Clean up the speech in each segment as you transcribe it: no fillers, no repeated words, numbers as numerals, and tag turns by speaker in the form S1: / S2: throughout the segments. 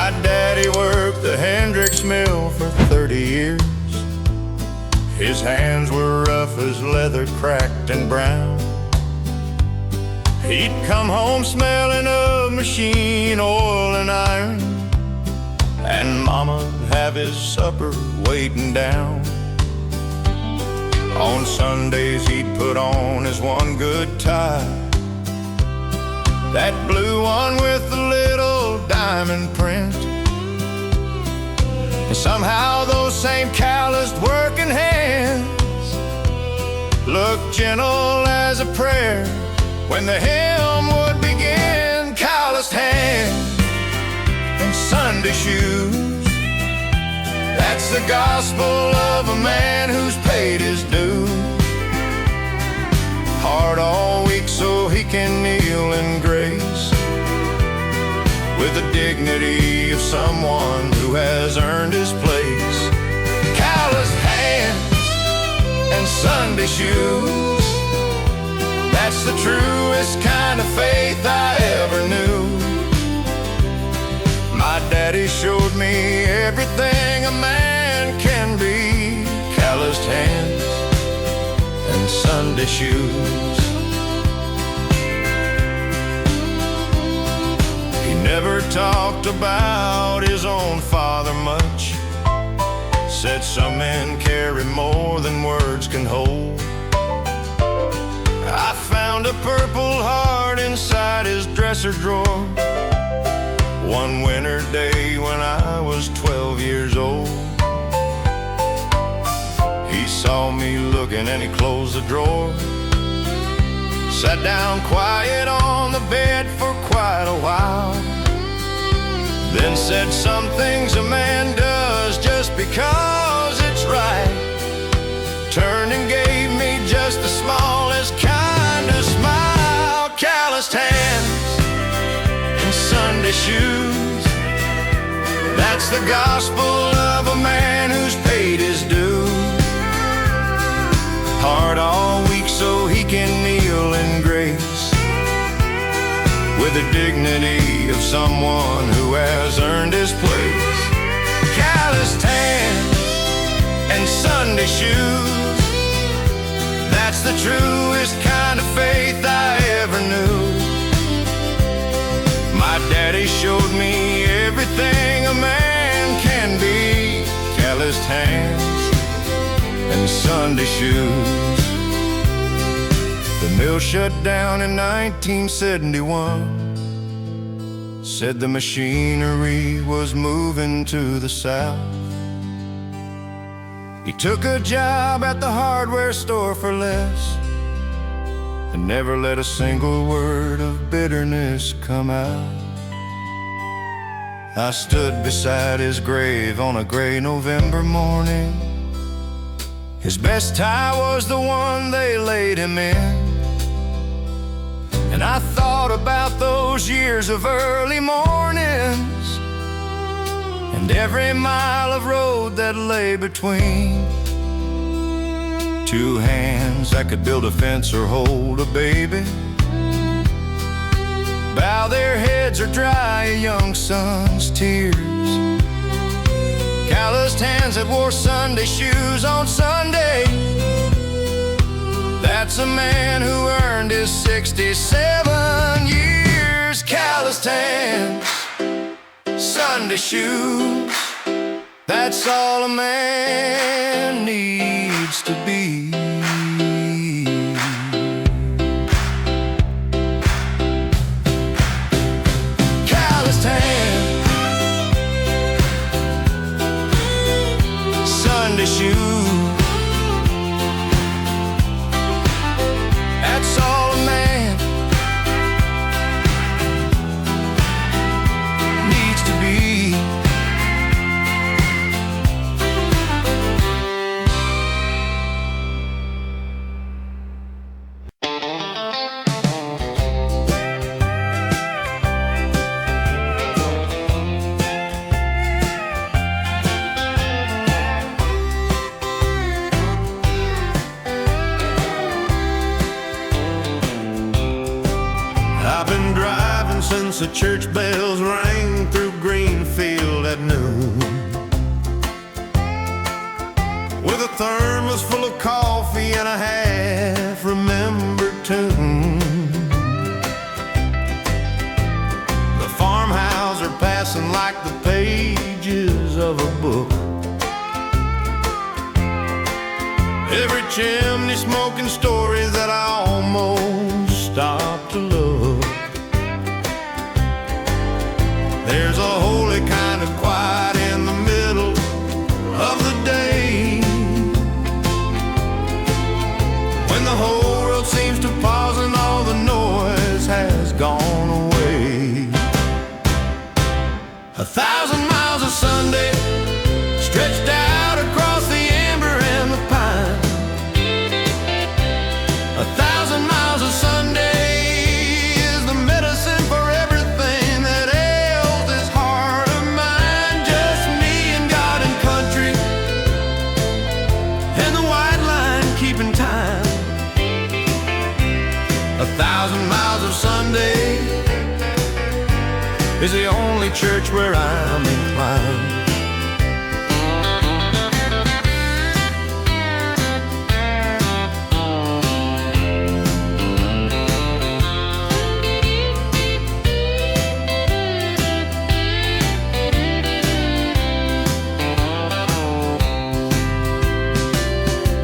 S1: My daddy worked the Hendrix mill for 30 years. His hands were rough as leather, cracked and brown. He'd come home smelling of machine oil and iron, and Mama'd have his supper waiting down. On Sundays he'd put on his one good tie, that blue one with the little diamond print. And somehow those same calloused working hands looked gentle as a prayer when the hymn would begin. Calloused hands and Sunday shoes, that's the gospel of a man who's paid his dues. Hard all week so he can kneel in grace, with the dignity of someone who has earned his place. Calloused hands and Sunday shoes, that's the truest kind of faith I ever knew. My daddy showed me everything a man can be. Calloused hands and Sunday shoes. He never talked about his own father much. Said some men carry more than words can hold. I found a Purple Heart inside his dresser drawer one winter day when I was 12 years old. He saw me looking and he closed the drawer, sat down quiet on the bed for quite a while, then said, some things a man does just because it's right. Turned and gave me just the smallest kind of smile. Calloused hands and Sunday shoes, that's the gospel of a man who's paid his dues. Hard all week so he can kneel in grace, with the dignity of someone who has earned his place. Calloused hands and Sunday shoes, that's the truest kind of faith I ever knew. My daddy showed me everything a man can be. Calloused hands and Sunday shoes. The mill shut down in 1971. Said the machinery was moving to the south. He took a job at the hardware store for less, and never let a single word of bitterness come out. I stood beside his grave on a gray November morning. His best tie was the one they laid him in, and I thought about those years of early mornings and every mile of road that lay between. Two hands that could build a fence or hold a baby, bow their heads or dry a young son's tears. Calloused hands that wore Sunday shoes on Sunday, that's a man who earned his 67 years. Calloused hands, Sunday shoes, that's all a man needs to be. Calloused hands, Sunday shoes, that's all a man needs to be. church bells rang through Greenfield at noon, with a thermos full of coffee and a half-remembered tune. The farmhouses are passing like the pages of a book, every chimney smoking stories that I almost stopped to look. There's a holy kind of quiet in the middle of the day, when the whole world seems to pause and all the noise has gone away. 1,000 miles of Sunday stretched out across the amber and the pine. 1,000 miles of Sunday is the medicine for everything that ails this heart of mine. Just me and God and country, and the white line keeping time. 1,000 miles of Sunday is the only church where I'm inclined.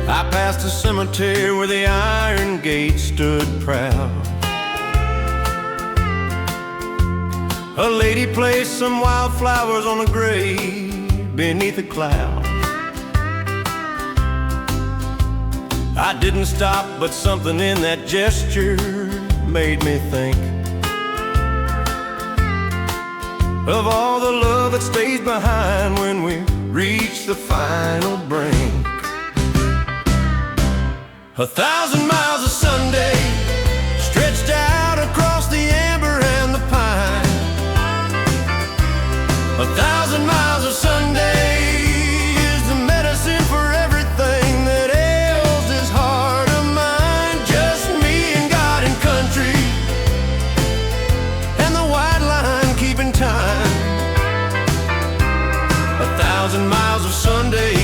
S1: I passed a cemetery where the iron gate stood proud. A lady placed some wildflowers on a grave beneath a cloud. I didn't stop, but something in that gesture made me think of all the love that stays behind when we reach the final brink. 1,000 miles of Sunday stretched out across the amber and the pine. 1,000 miles of Sunday is the medicine for everything that ails this heart of mine. Just me and God and country, and the white line keeping time. 1,000 miles of Sunday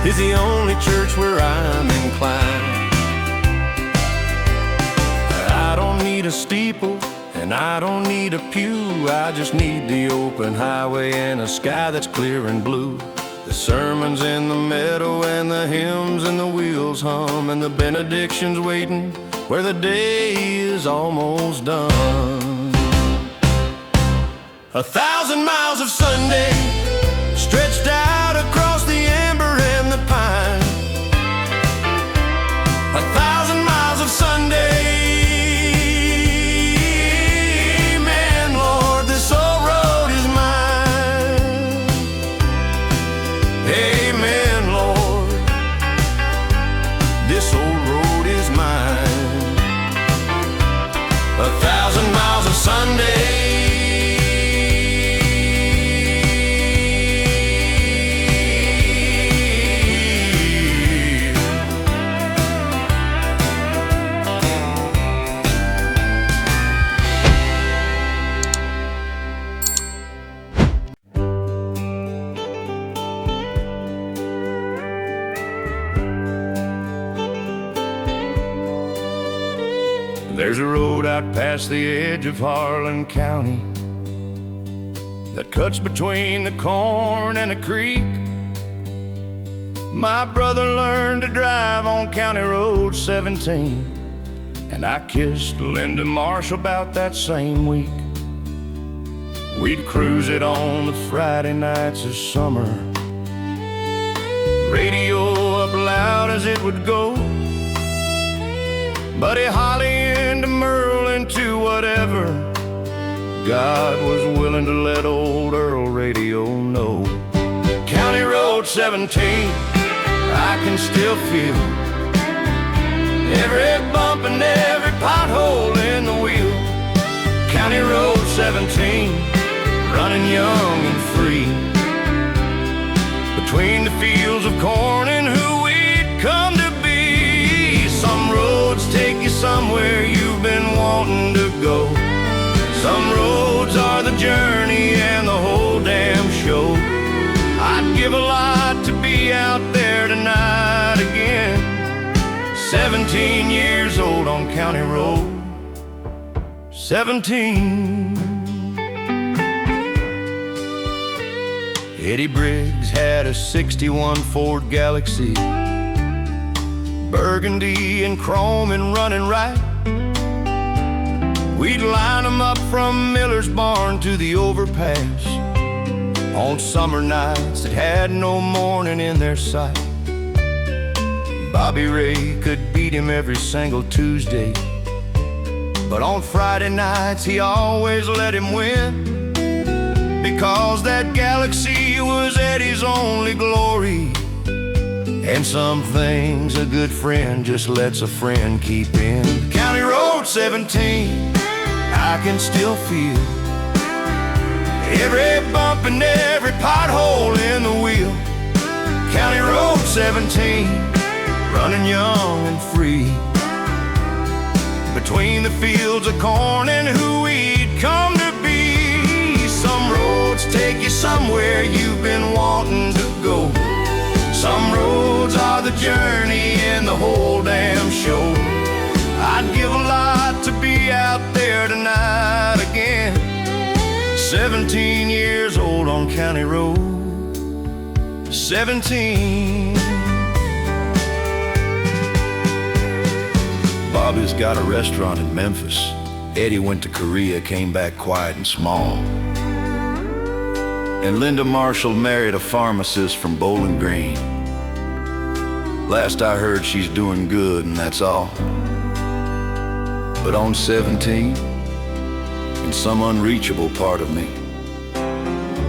S1: is the only church where I'm inclined. I don't need a steeple and I don't need a pew, I just need the open highway and a sky that's clear and blue. The sermons in the meadow and the hymns and the wheels hum, and the benedictions waiting where the day is almost done. 1,000 miles of Sunday stretched out across the amber and the pine. 1,000 miles of Sunday. Amen, Lord, this old road is mine. Amen, Lord, this old road is mine. 1,000 miles of Sunday. There's a road out past the edge of Harlan County that cuts between the corn and the creek. My brother learned to drive on County Road 17, and I kissed Linda Marshall about that same week. We'd cruise it on the Friday nights of summer, radio up loud as it would go. Buddy Holly into Merle into whatever God was willing to let old Earl Radio know. County Road 17, I can still feel every bump and every pothole in the wheel. County Road 17, running young and free, between the fields of corn and who we'd come to be. Some roads take you somewhere you've been wanting to go. journey and the whole damn show. I'd give a lot to be out there tonight again. 17 years old on County Road 17. Eddie Briggs had a 61 Ford Galaxy, burgundy and chrome and running right. We'd line 'em up from Miller's barn to the overpass on summer nights that had no morning in their sight. Bobby Ray could beat him every single Tuesday, but on Friday nights he always let him win, because that Galaxy was Eddie's only glory. And some things a good friend just lets a friend keep in. County Road 17, I can still feel every bump and every pothole in the wheel. County Road 17, running young and free, between the fields of corn and who we'd come to be. Some roads take you somewhere you've been wanting to go. Some roads are the journey and the whole damn show. I'd give a lot to be out there tonight again. 17 years old on County Road 17. Bobby's got a restaurant in Memphis. Eddie went to Korea, came back quiet and small. And Linda Marshall married a pharmacist from Bowling Green. Last I heard, she's doing good, and that's all. But on 17, in some unreachable part of me,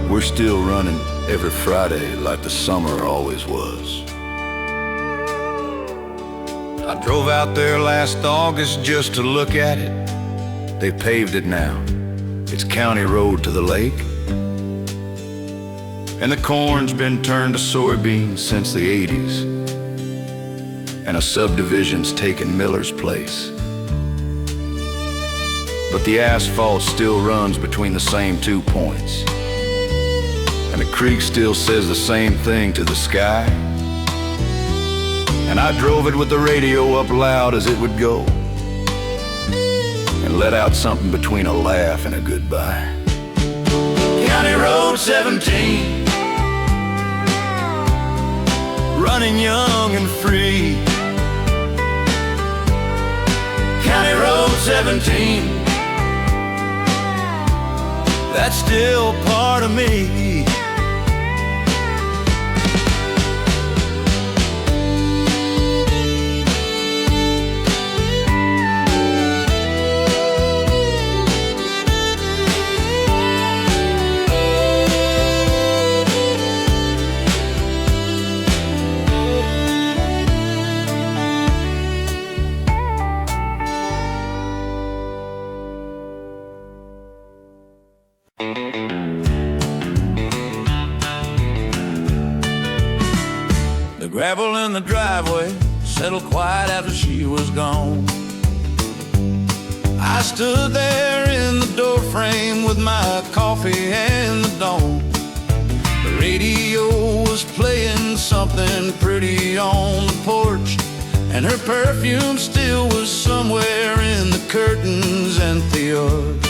S1: we're still running every Friday like the summer always was. I drove out there last August just to look at it. They paved it now. It's County Road to the lake. And the corn's been turned to soybeans since the 80s. And a subdivision's taken Miller's place. But the asphalt still runs between the same 2 points. And the creek still says the same thing to the sky. And I drove it with the radio up loud as it would go, and let out something between a laugh and a goodbye. County Road 17, running young and free. County Road 17, that's still part of me. Gravel in the driveway settled quiet after she was gone. I stood there in the doorframe with my coffee and the dawn. The radio was playing something pretty on the porch, and her perfume still was somewhere in the curtains and the arch.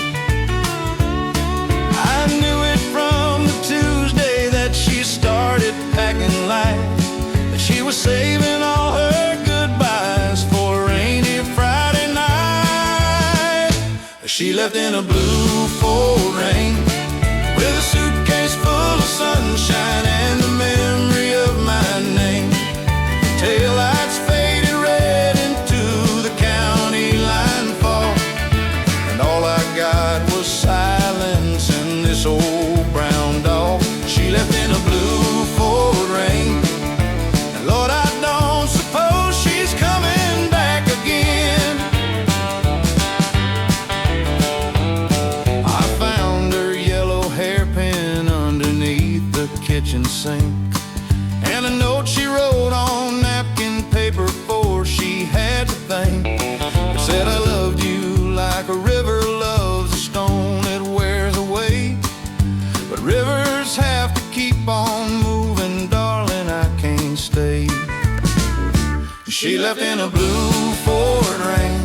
S1: I knew it from the Tuesday that she started packing light, that she was saving all her goodbyes for a rainy Friday night. She left in a blue Ford Rain with a suitcase full of sunshine and the memory of my name. Taillights faded red into the county line fog, and all I got was silence and this old brown dog. She left in a blue Ford Rain. Lord, I don't suppose she's coming back again. I found her yellow hairpin underneath the kitchen sink, and a note she wrote on napkin paper before she had to think. It said, I loved you like a river loves a stone, it wears away. She left in a blue Ford Rain,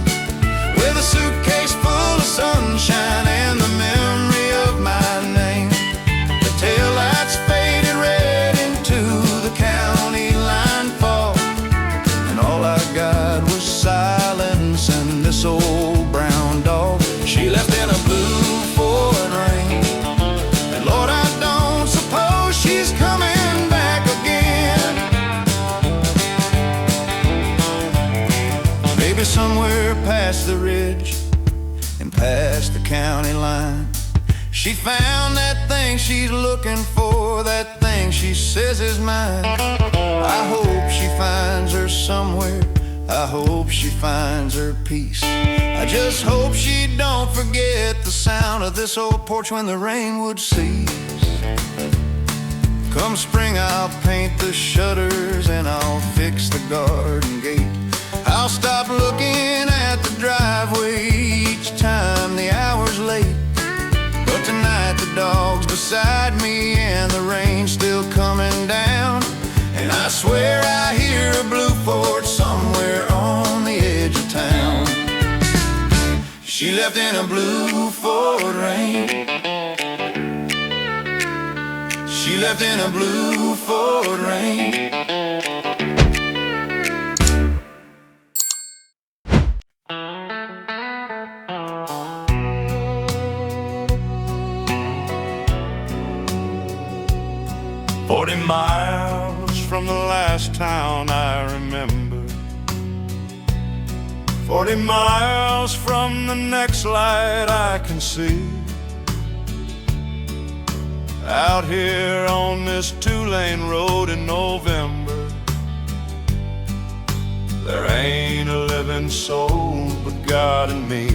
S1: with a suitcase full of sunshine and the memory of my name. The taillights faded red into the county line fog, and all I got was silence and this old brown dog. She left in a blue Ford Rain, and Lord, I don't suppose she's coming back again. Maybe somewhere past the ridge and past the county line, she found that thing she's looking for, that thing she says is mine. I hope she finds her somewhere, I hope she finds her peace. I just hope she don't forget the sound of this old porch when the rain would cease. Come spring, I'll paint the shutters and I'll fix the garden gate. I'll stop looking at the driveway each time the hour's late. But tonight the dog's beside me and the rain's still coming down, and I swear I hear a blue Ford somewhere on the edge of town. She left in a blue Ford Rain. She left in a blue Ford Rain. 40 miles from the last town I remember, 40 miles from the next light I can see. Out here on this two-lane road in November, there ain't a living soul but God and me.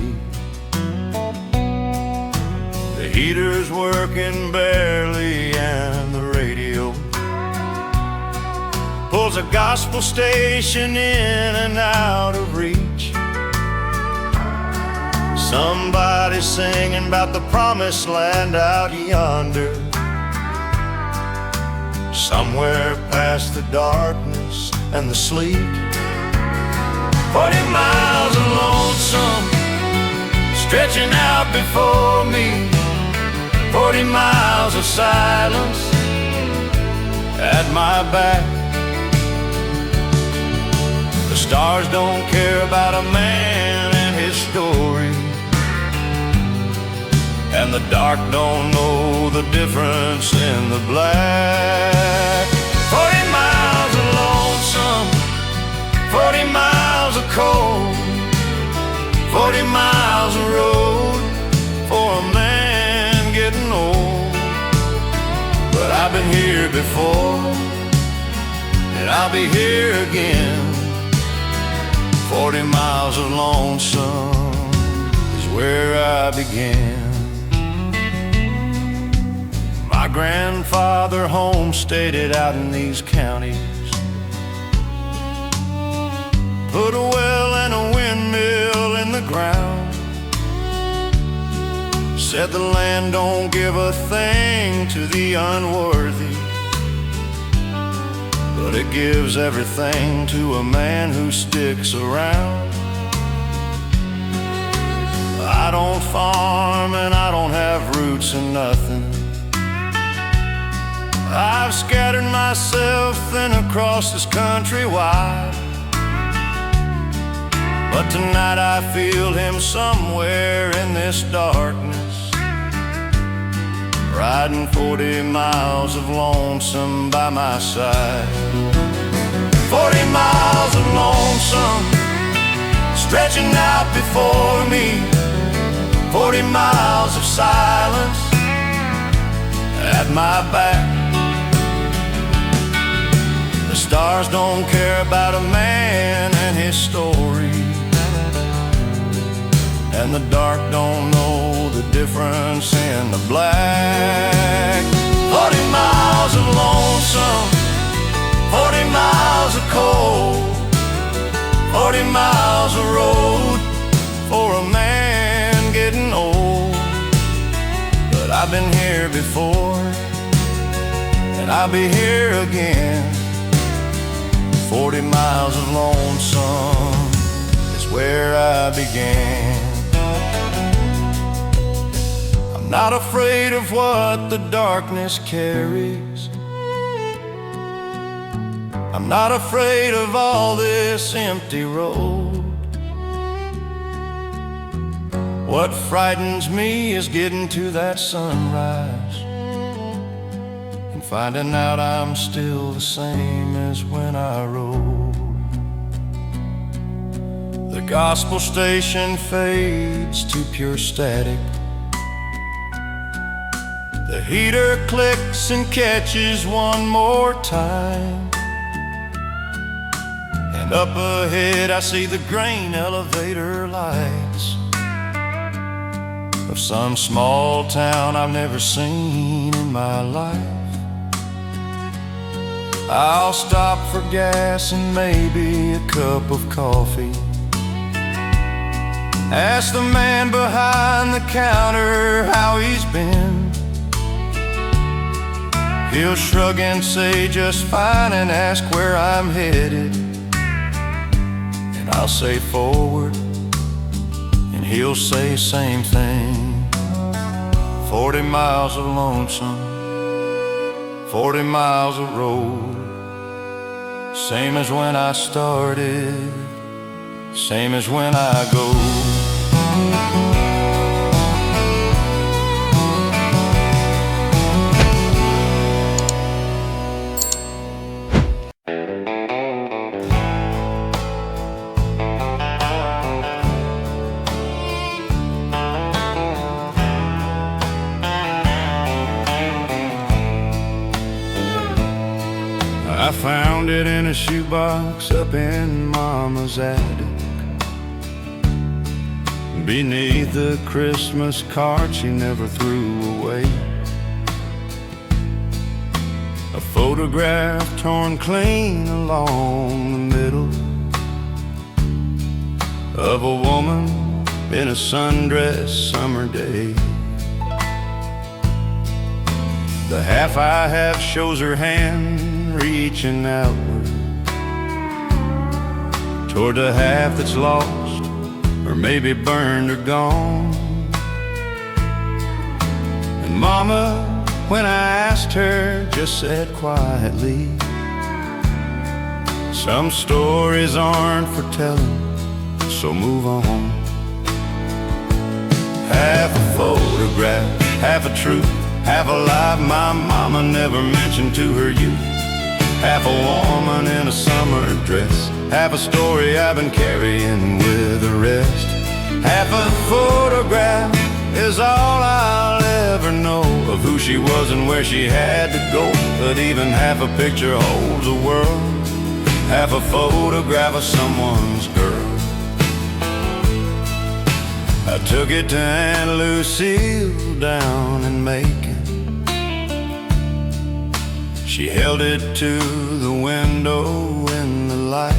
S1: The heater's working barely and the radio pulls a gospel station in and out of reach. Somebody's singing about the promised land out yonder, somewhere past the darkness and the sleet. 40 miles of lonesome stretching out before me, 40 miles of silence at my back. The stars don't care about a man and his story, and the dark don't know the difference in the black. 40 miles of lonesome, 40 miles of cold, 40 miles of road for a man getting old. But I've been here before, and I'll be here again. 40 miles of lonesome is where I began. My grandfather homesteaded out in these counties, put a well and a windmill in the ground, said the land don't give a thing to the unworthy, but it gives everything to a man who sticks around. I don't farm and I don't have roots in nothing. I've scattered myself thin across this country wide, but tonight I feel him somewhere in this darkness, riding 40 miles of lonesome by my side. 40 miles of lonesome stretching out before me, 40 miles of silence at my back. The stars don't care about a man and his story, and the dark don't know the difference in the black. 40 miles of lonesome, 40 miles of cold, 40 miles of road for a man getting old. But I've been here before, and I'll be here again. 40 miles of lonesome is where I began. I'm not afraid of what the darkness carries. I'm not afraid of all this empty road. What frightens me is getting to that sunrise and finding out I'm still the same as when I rode. The gospel station fades to pure static. The heater clicks and catches one more time. And up ahead I see the grain elevator lights of some small town I've never seen in my life. I'll stop for gas and maybe a cup of coffee. Ask the man behind the counter how he's been. He'll shrug and say just fine and ask where I'm headed. And I'll say forward, and he'll say same thing. 40 miles of lonesome, 40 miles of road. Same as when I started, same as when I go. I found it in a shoebox up in Mama's attic, beneath the Christmas card she never threw away. A photograph torn clean along the middle of a woman in a sundress summer day. The half I have shows her hand reaching outward toward the half that's lost or maybe burned or gone. And Mama, when I asked her, just said quietly, some stories aren't for telling, so move on. Half a photograph, half a truth, half a lie my mama never mentioned to her youth. Half a woman in a summer dress, half a story I've been carrying with the rest. Half a photograph is all I'll ever know of who she was and where she had to go. But even half a picture holds a world, half a photograph of someone's girl. I took it to Aunt Lucille down in Macon. She held it to the window in the light.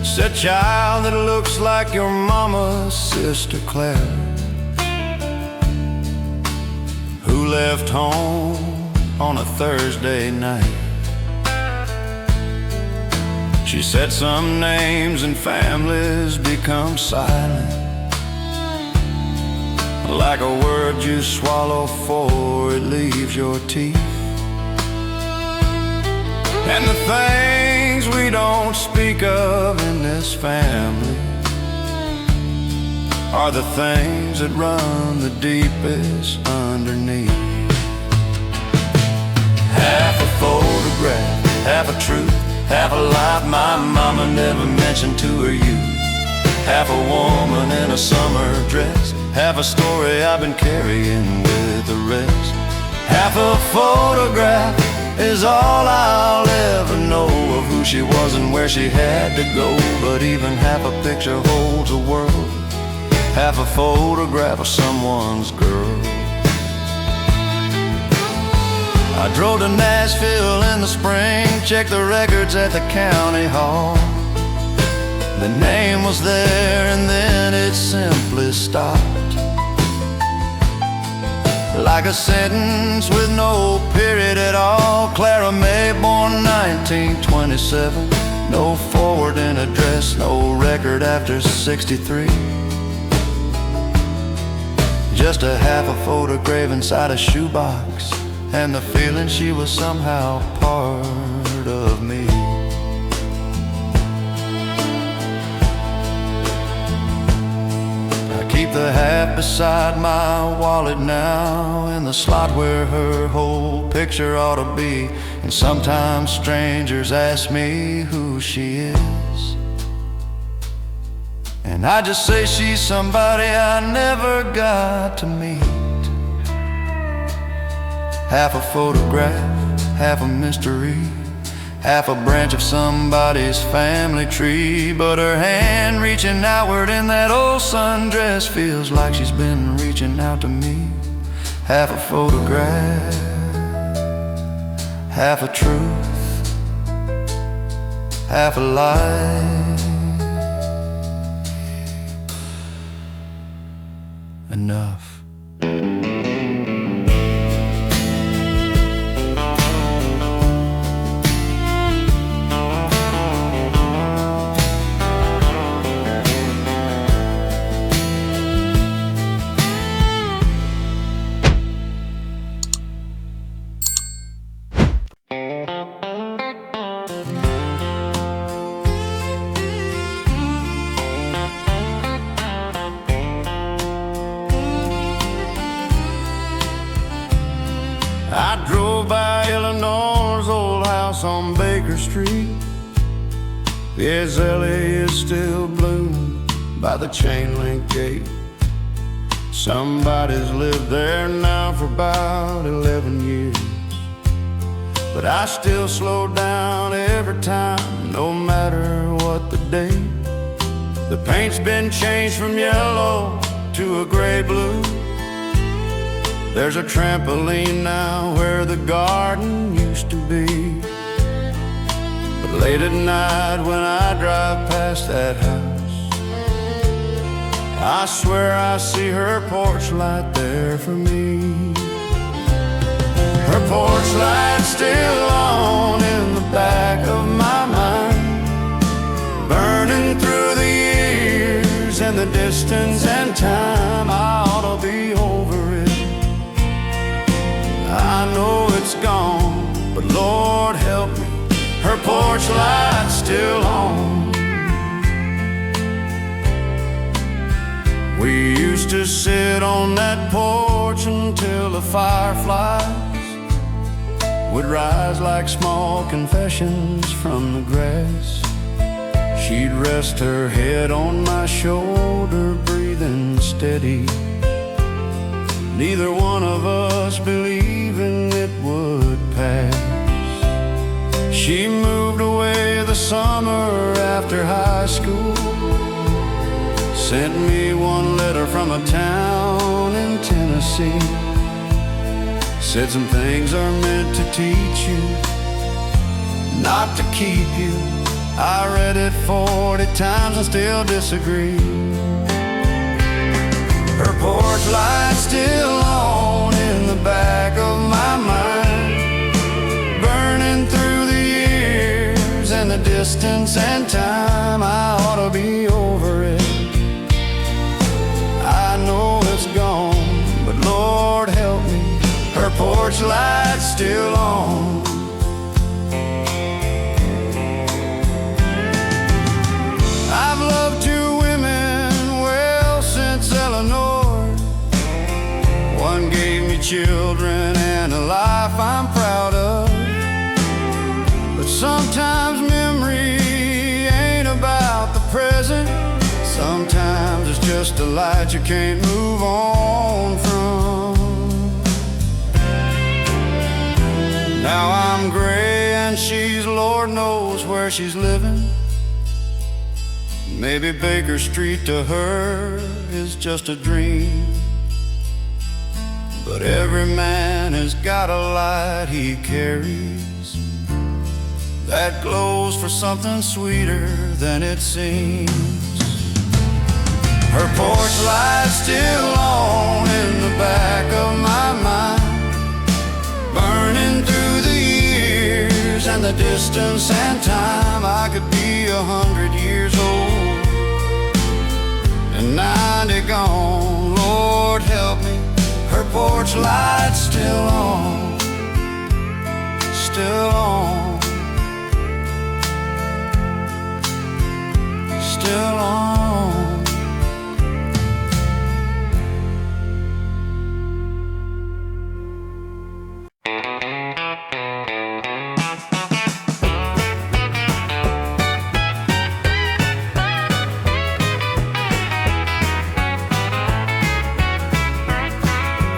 S1: Said, child, it looks like your mama's sister Clara, who left home on a Thursday night. She said some names and families become silent, like a word you swallow before it leaves your teeth. And the things we don't speak of in this family are the things that run the deepest underneath. Half a photograph, half a truth, half a lie my mama never mentioned to her youth. Half a woman in a summer dress, half a story I've been carrying with the rest. Half a photograph is all I'll ever know of who she was and where she had to go. But even half a picture holds a world, half a photograph of someone's girl. I drove to Nashville in the spring, checked the records at the county hall. The name was there and then it simply stopped, like a sentence with no period at all. Clara May, born 1927. No forwarding address, no record after 63. Just a half a photograph inside a shoebox, and the feeling she was somehow part of me. I keep the hat beside my wallet now, in the slot where her whole picture ought to be. And sometimes strangers ask me who she is, and I just say she's somebody I never got to meet. Half a photograph, half a mystery, half a branch of somebody's family tree. But her hand reaching outward in that old sundress feels like she's been reaching out to me. Half a photograph, half a truth, half a lie. Enough. I drove by Eleanor's old house on Baker Street. The azaleas still bloom by the chain link gate. Somebody's lived there now for about 11 years. But I still slow down every time, no matter what the date. The paint's been changed from yellow to a gray blue. There's a trampoline now where the garden used to be. But late at night when I drive past that house, I swear I see her porch light there for me. Her porch light's still on in the back of my mind, burning through the years and the distance and time. I ought to be over it, I know it's gone, but Lord help me, her porch light's still on. We used to sit on that porch until the fireflies would rise like small confessions from the grass. She'd rest her head on my shoulder, breathing steady. Neither one of us believing it would pass. She moved away the summer after high school, sent me one letter from a town in Tennessee. Said some things are meant to teach you, not to keep you. I read it 40 times and still disagree. Her porch light's still on in the back of my mind, burning through the years and the distance and time. I ought to be over it, I know it's gone, but Lord help me, her porch light's still on. I've loved two women well since Eleanor. One gave me children and a life I'm proud of. But sometimes memory ain't about the present. Sometimes it's just a light you can't move on from. Now I'm gray and she's Lord knows where she's living. Maybe Baker Street to her is just a dream. But every man has got a light he carries that glows for something sweeter than it seems. Her porch light's still on in the back of my mind, burning the distance and time, I could be 100 years old and 90 gone. Lord help me, her porch light's still on, still on, still on.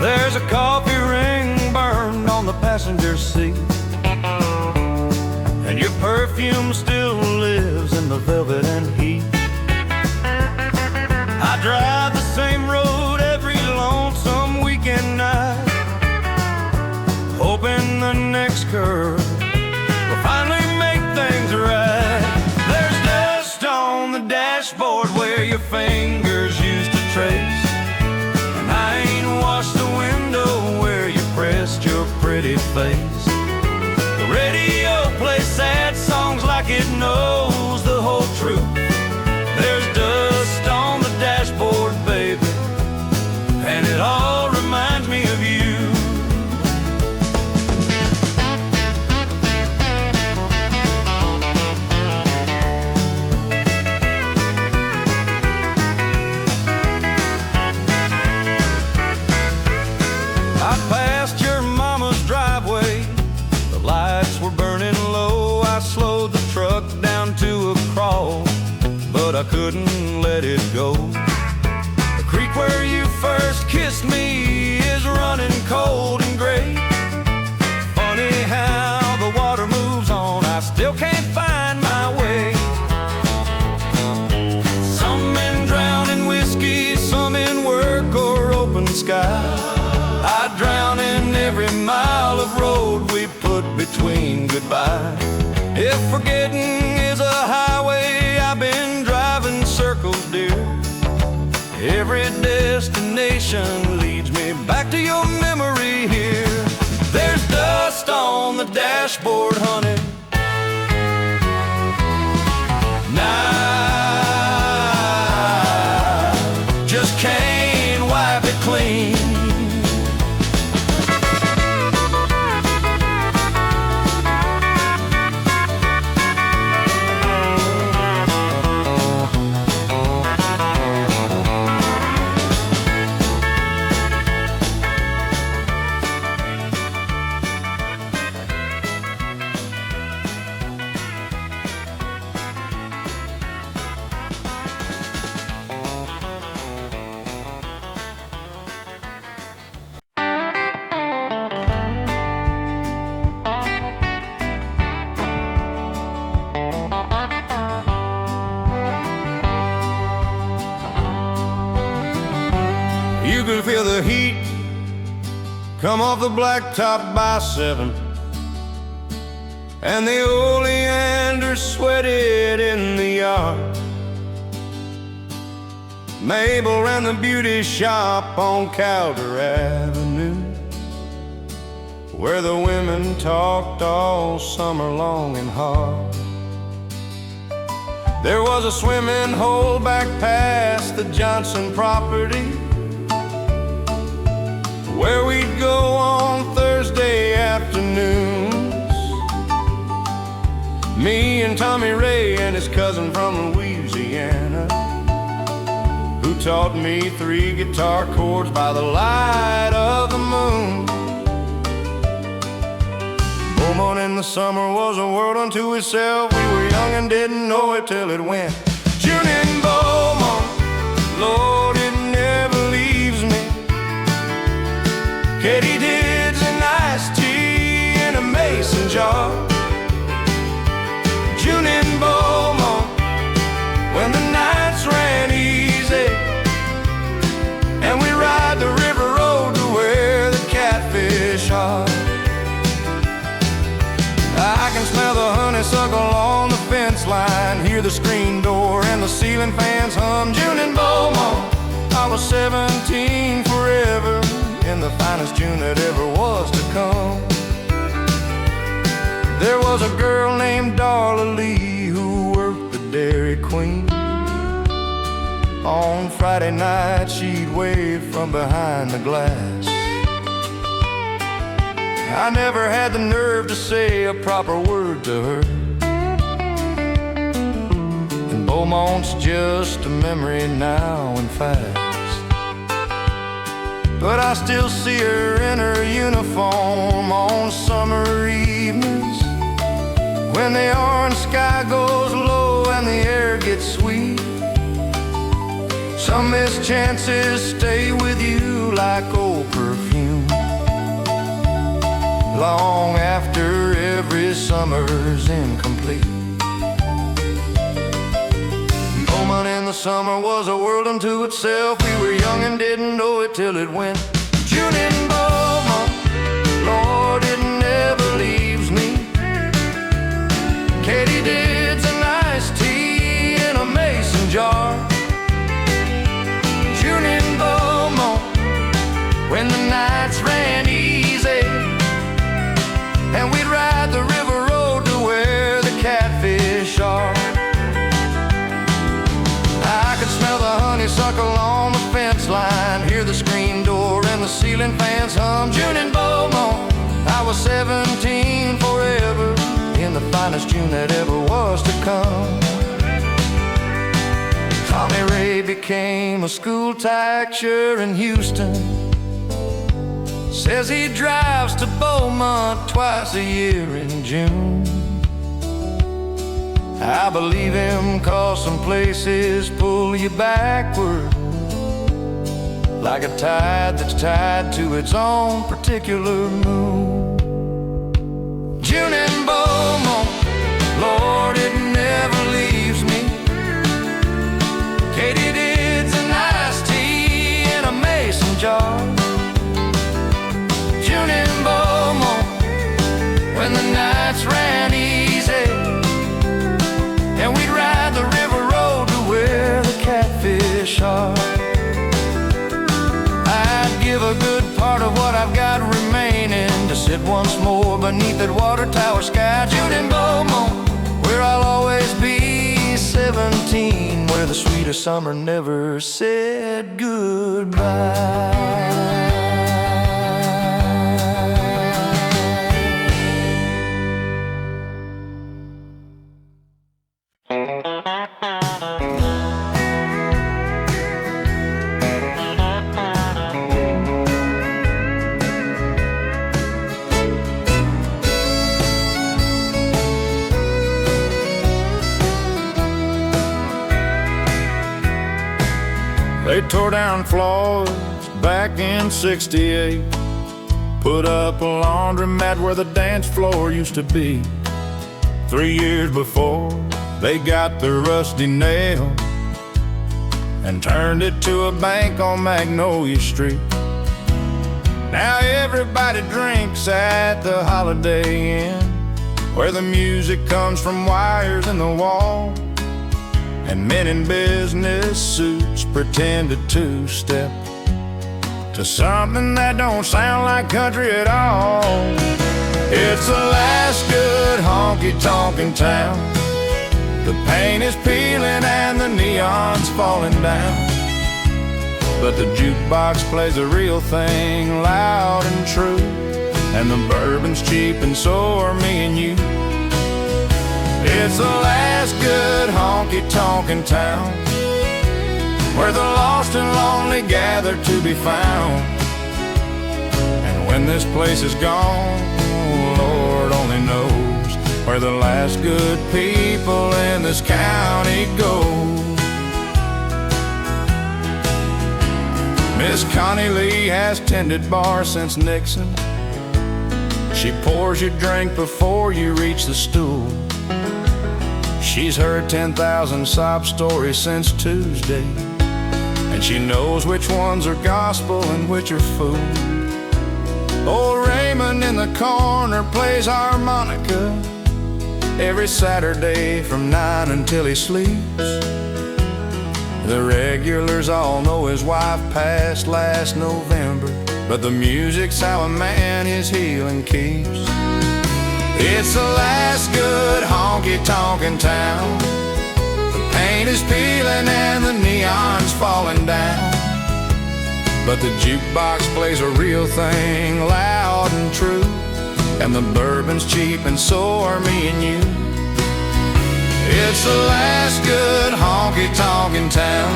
S1: There's a coffee ring burned on the passenger seat, and your perfume still lives in the velvet and heat. I drive the same road every lonesome weekend night, hoping the next curve will finally make things right. There's dust on the dashboard where your fingers used to trace, and I ain't washed the window where you pressed your pretty face. The radio plays sad songs like it knows the whole truth. There's dust on the dashboard, baby, and it all reminds me of you. I passed your mama's driveway, the lights were burning low. I slowed the truck down to a crawl, but I couldn't let it go. The creek where you first kissed me is running cold and gray. Funny how the water moves on, I still can't find my way. Some men drown in whiskey, some in work or open sky. I drown in every mile of road we put between goodbye. If forgetting is a highway, I've been driving circles, dear. Every destination leads me back to your memory here. There's dust on the dashboard, honey. Now, just can't wipe it clean. You can feel the heat come off the blacktop by 7, and the oleander sweated in the yard. Mabel ran the beauty shop on Calder Avenue, where the women talked all summer long and hard. There was a swimming hole back past the Johnson property, where we'd go on Thursday afternoons. Me and Tommy Ray and his cousin from Louisiana, who taught me 3 guitar chords by the light of the moon. Beaumont in the summer was a world unto itself. We were young and didn't know it till it went. June in Beaumont, Lord, it never leaves me. Katie Dids and iced tea in a mason jar. June in Beaumont, when the nights ran easy, and we ride the river road to where the catfish are. I can smell the honeysuckle on the fence line, hear the screen door and the ceiling fans hum. June in Beaumont, I was 17 forever, in the finest June that ever was to come. There was a girl named Darla Lee who worked the Dairy Queen. On Friday night she'd wave from behind the glass. I never had the nerve to say a proper word to her, and Beaumont's just a memory now and fast. But I still see her in her uniform on summer evenings, when the orange sky goes low and the air gets sweet. Some mischances stay with you like old perfume, long after every summer's incomplete. Beaumont in the summer was a world unto itself. We were young and didn't know it till it went. June in Beaumont, Lord, it never leaves me. Katie's an iced tea in a mason jar. June in Beaumont, when the nights ran easy, and we'd ride the river road to where the catfish are. I could smell the honeysuckle on the fence line, hear the screen door and the ceiling fans hum. June in Beaumont, I was 17 forever, in the finest June that ever was to come. Tommy Ray became a school teacher in Houston. Says he drives to Beaumont twice a year in June. I believe him, 'cause some places pull you backward, like a tide that's tied to its own particular moon. June in Beaumont, Lord, it never leaves me. Katie's an iced tea in a mason jar. June in Beaumont, when the nights ran easy, and we'd ride the river road to where the catfish are. I'd give a good part of what I've got remaining to sit once more beneath that water tower sky. June in Beaumont, where I'll always be 17, where the sweetest summer never said goodbye.
S2: They tore down Floyd's back in '68, put up a laundromat where the dance floor used to be. 3 years before, they got the rusty nail and turned it to a bank on Magnolia Street. Now everybody drinks at the Holiday Inn, where the music comes from wires in the wall, and men in business suits pretend to two-step to something that don't sound like country at all. It's the last good honky-tonk in town. The paint is peeling and the neon's falling down, but the jukebox plays the real thing loud and true, and the bourbon's cheap and so are me and you. It's the last good honky-tonk in town, where the lost and lonely gather to be found. And when this place is gone, Lord only knows where the last good people in this county go. Miss Connie Lee has tended bar since Nixon. She pours your drink before you reach the stool. She's heard 10,000 sob stories since Tuesday, and she knows which ones are gospel and which are fool. Old Raymond in the corner plays harmonica every Saturday from 9 until he sleeps. The regulars all know his wife passed last November, but the music's how a man his healing keeps.
S1: It's the last good honky-tonk in town. The paint is peeling and the neon's falling down, but the jukebox plays a real thing, loud and true, and the bourbon's cheap and so are me and you. It's the last good honky-tonk in town,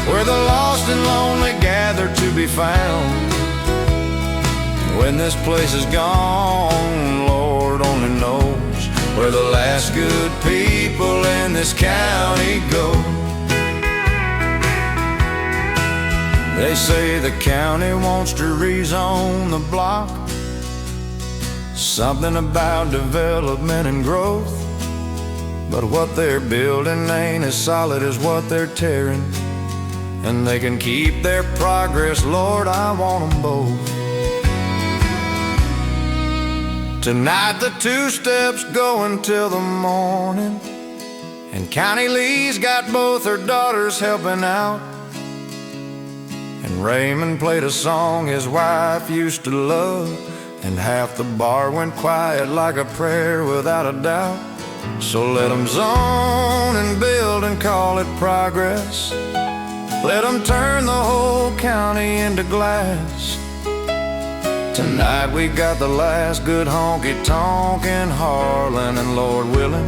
S1: where the lost and lonely gather to be found. When this place is gone, Lord only knows where the last good people in this county go. They say the county wants to rezone the block, something about development and growth, but what they're building ain't as solid as what they're tearing, and they can keep their progress, Lord, I want them both. Tonight the two-step's going till the morning, and County Lee's got both her daughters helping out, and Raymond played a song his wife used to love, and half the bar went quiet like a prayer without a doubt. So let them zone and build and call it progress. Let them turn the whole county into glass. Tonight we got the last good honky-tonk in Harlan, and Lord willing,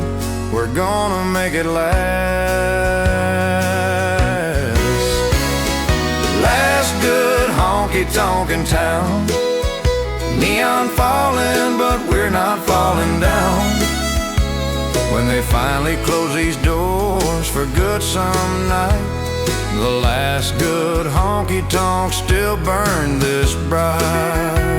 S1: we're gonna make it last. Last good honky-tonk in town. Neon falling, but we're not falling down. When they finally close these doors for good some night, the last good honky-tonk still burn this bright.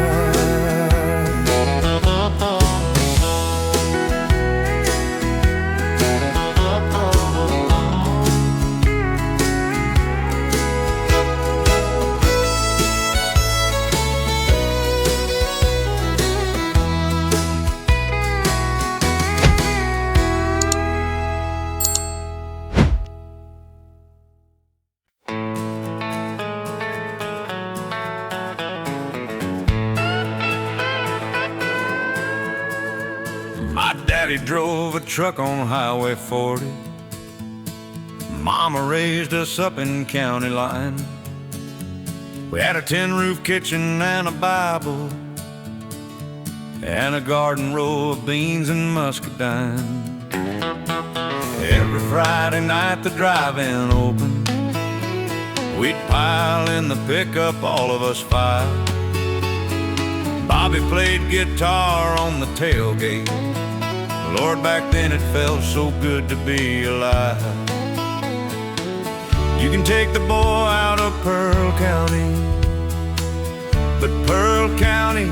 S2: My daddy drove a truck on Highway 40. Mama raised us up in county line. We had a tin-roof kitchen and a Bible, and a garden row of beans and muscadine. Every Friday night the drive-in opened. We'd pile in the pickup, all of us five. Bobby played guitar on the tailgate. Lord, back then it felt so good to be alive. You can take the boy out of Pearl County, but Pearl County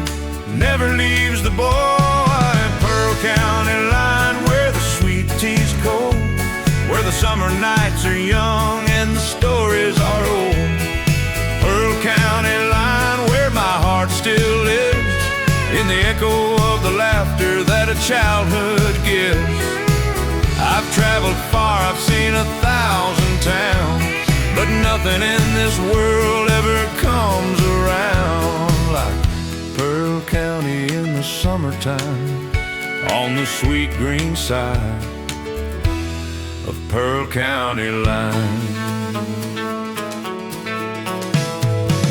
S2: never leaves the boy. Pearl County line, where the sweet tea's cold, where the summer nights are young and the stories are old. Pearl County line, where my heart still lives, in the echo of the laughter that a childhood gives. I've traveled far, I've seen 1,000 towns, but nothing in this world ever comes around like Pearl County in the summertime, on the sweet green side of Pearl County line.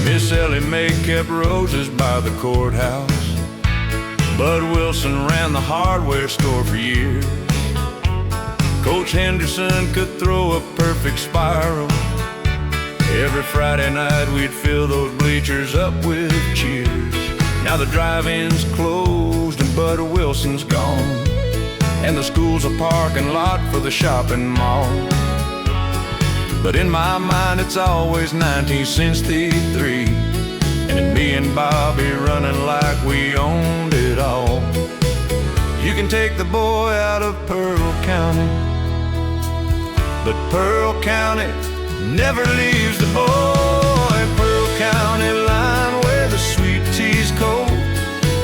S2: Miss Ellie Mae kept roses by the courthouse. Bud Wilson ran the hardware store for years. Coach Henderson could throw a perfect spiral. Every Friday night we'd fill those bleachers up with cheers. Now the drive-in's closed and Bud Wilson's gone, and the school's a parking lot for the shopping mall. But in my mind it's always 1963, and me and Bobby running like we owned it all. You can take the boy out of Pearl County, but Pearl County never leaves the boy. Pearl County line, where the sweet tea's cold,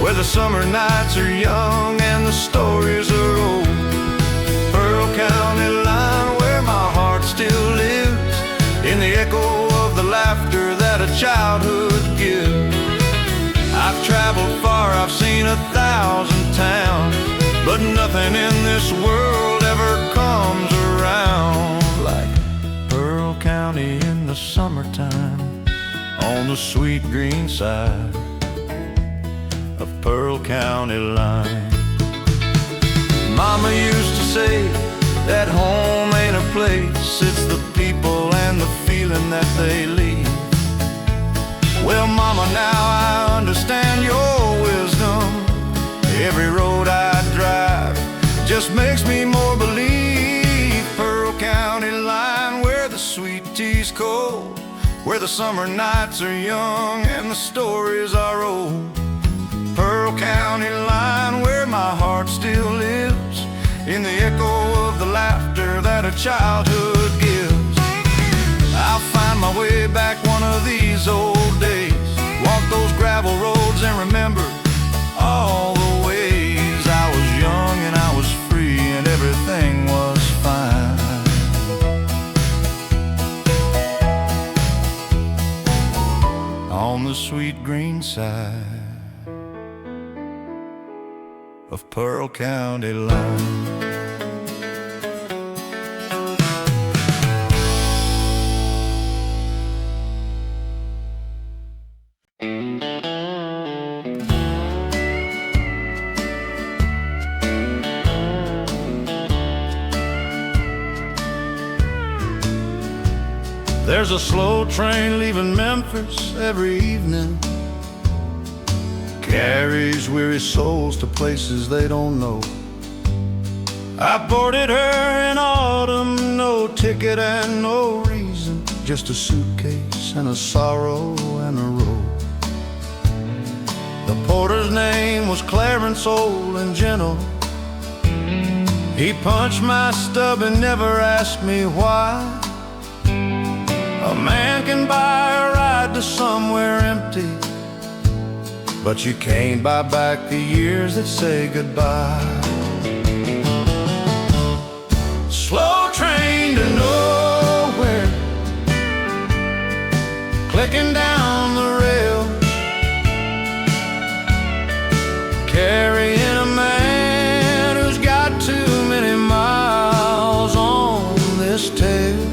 S2: where the summer nights are young and the stories are old. Pearl County line, where my heart still lives, in the echo of the laughter that a childhood gives. I've traveled far, I've seen 1,000
S1: town, but nothing in this world ever comes around like Pearl County in the summertime, on the sweet green side of Pearl County line. Mama used to say that home ain't a place, it's the people and the feeling that they leave. Well, Mama, now I understand your wisdom. Every road I drive just makes me more believe. Pearl County line, where the sweet tea's cold, where the summer nights are young and the stories are old. Pearl County line, where my heart still lives in the echo of the laughter that a childhood gives. I'll find my way back one of these old days, walk those gravel roads and remember all the ways I was young and I was free and everything was fine. On the sweet green side of Pearl County line. There's a slow train leaving Memphis every evening, carries weary souls to places they don't know. I boarded her in autumn, no ticket and no reason, just a suitcase and a sorrow and a roll. The porter's name was Clarence, old and gentle. He punched my stub and never asked me why. A man can buy a ride to somewhere empty, but you can't buy back the years that say goodbye. Slow train to nowhere, clicking down the rails, carrying a man who's got too many miles on this tale.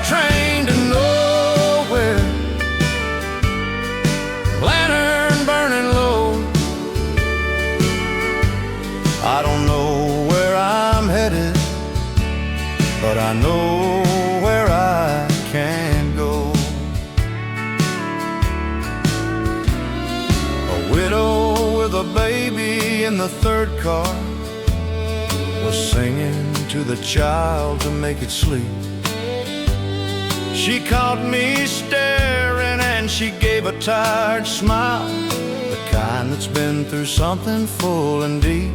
S1: Train to nowhere, lantern burning low. I don't know where I'm headed, but I know where I can go. A widow with a baby in the third car was singing to the child to make it sleep. She caught me staring and she gave a tired smile, the kind that's been through something full and deep.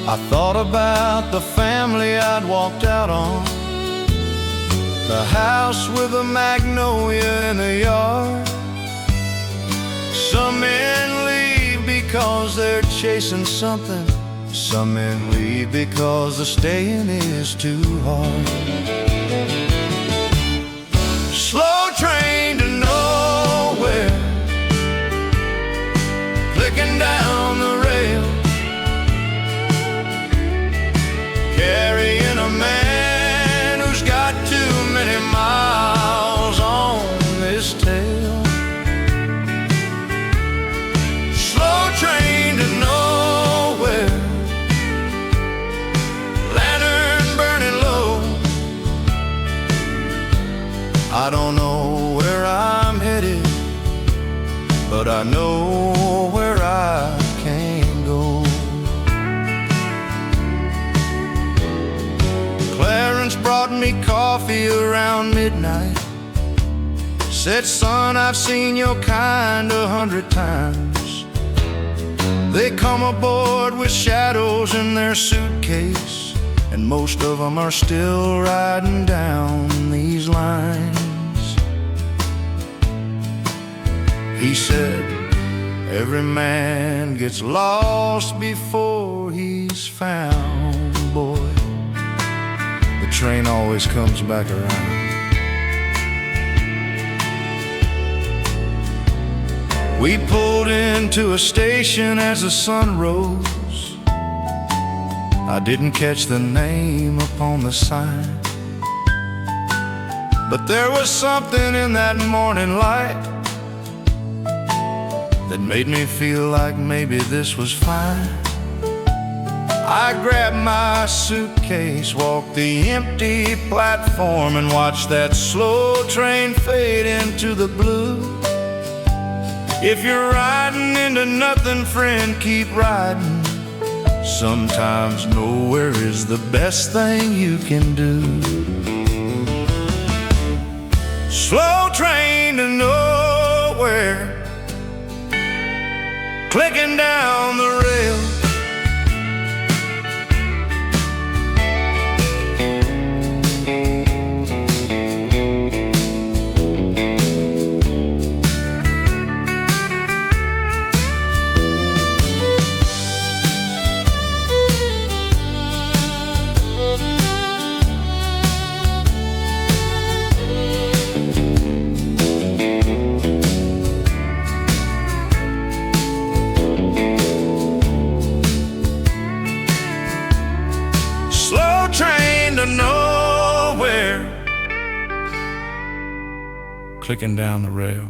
S1: I thought about the family I'd walked out on, the house with a magnolia in the yard. Some men leave because they're chasing something, some men leave because the staying is too hard. Slow train to nowhere, clicking down the rail, carrying a man who's got too many miles on this tale. Slow train to nowhere, lantern burning low. I don't know where I'm headed, but I know where I can go. Clarence brought me coffee around midnight, said, son, I've seen your kind 100 times. They come aboard with shadows in their suitcase, and most of them are still riding down these lines. He said, every man gets lost before he's found, boy. The train always comes back around. We pulled into a station as the sun rose. I didn't catch the name upon the sign, but there was something in that morning light that made me feel like maybe this was fine. I grabbed my suitcase, walked the empty platform, and watched that slow train fade into the blue. If you're riding into nothing, friend, keep riding. Sometimes nowhere is the best thing you can do. Slow train to nowhere, clicking down the rail. Train to nowhere, clicking down the rail.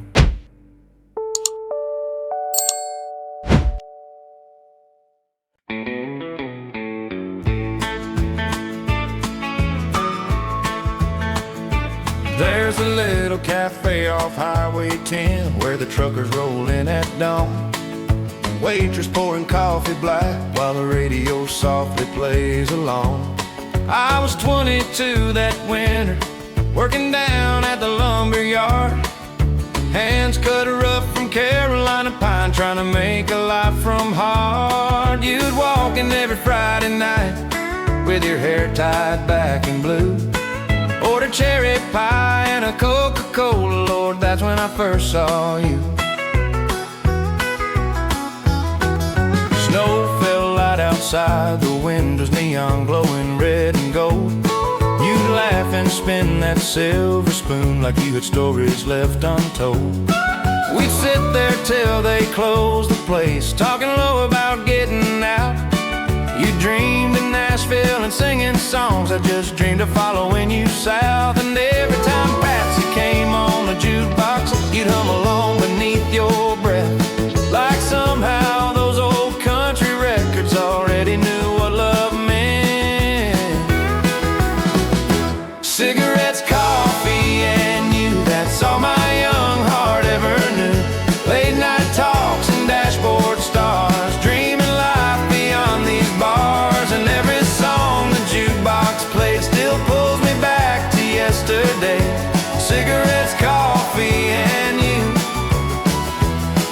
S1: There's a little cafe off Highway 10 where the truckers roll in at dawn. Waitress pouring coffee black while the radio softly plays along. I was 22 that winter, working down at the lumber yard. Hands cut rough from Carolina pine, trying to make a life from hard. You'd walk in every Friday night with your hair tied back in blue. Order cherry pie and a Coca-Cola, Lord, that's when I first saw you. Snow fell light outside, the windows neon glowing red and gold. You'd laugh and spin that silver spoon like you had stories left untold. We'd sit there till they closed the place, talking low about getting out. You dreamed in Nashville and singing songs I just dreamed of following you south. And every time Patsy came on the jukebox, you'd hum along beneath your breath, like somehow those old country records already knew what love meant. Cigarettes, coffee, and you, that's all my young heart ever knew. Late night talks and dashboard stars, dreaming life beyond these bars. And every song the jukebox played still pulls me back to yesterday. Cigarettes, coffee, and you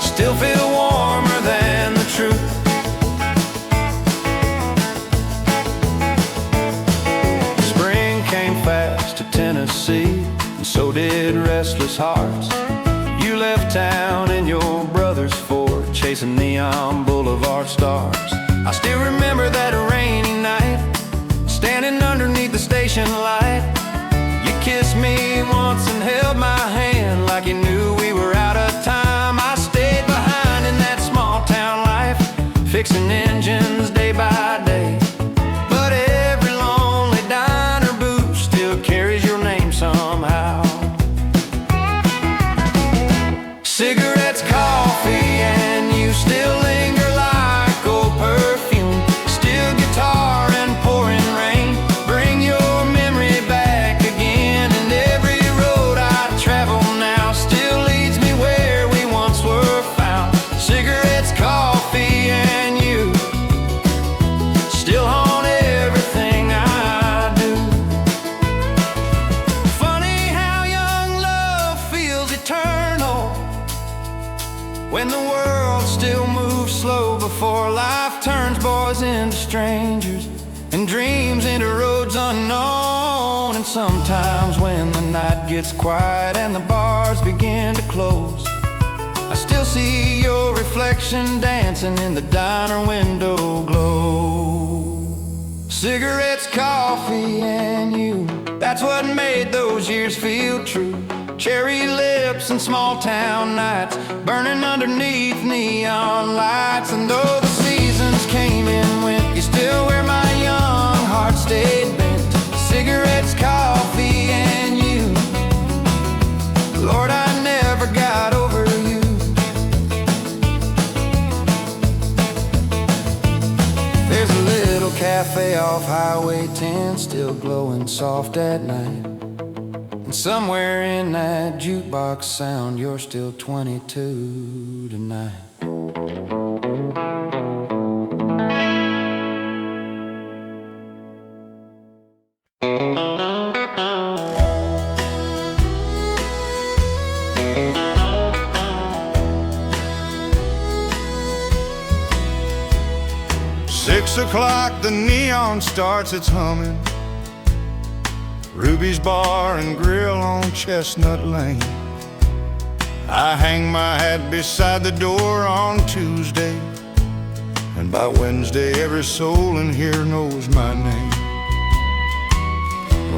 S1: still feel warmer than the truth. Spring came fast to Tennessee, and so did restless hearts. You left town in your brother's Ford, chasing neon boulevard stars. I still remember that rainy night, standing underneath the station light. You kissed me once and held my hand like you knew we were out of time. I stayed behind in that small town life, fixing engines day by day. But every lonely diner booth still carries your name somehow. Cigarettes, coffee, and you still linger like old perfume. Still guitar and pouring rain bring your memory back again. And every road I travel now still leads me where we once were found. Cigarettes, coffee, and you still haunt everything I do. Funny how young love feels eternal when the world still moves slow before life turns boys into strangers and dreams into roads unknown. And sometimes when the night gets quiet and the bars begin to close, I still see your reflection dancing in the diner window glow. Cigarettes, coffee, and you. That's what made those years feel true. Cherry lips and small town nights, burning underneath neon lights. And though the seasons came and went, you still where my young heart stayed bent. Cigarettes, coffee, and you. Lord, I never got over you. There's a little cafe off Highway 10, still glowing soft at night. And somewhere in that jukebox sound, you're still 22 tonight. 6 o'clock, the neon starts its humming. Ruby's Bar and Grill on Chestnut Lane. I hang my hat beside the door on Tuesday, and by Wednesday every soul in here knows my name.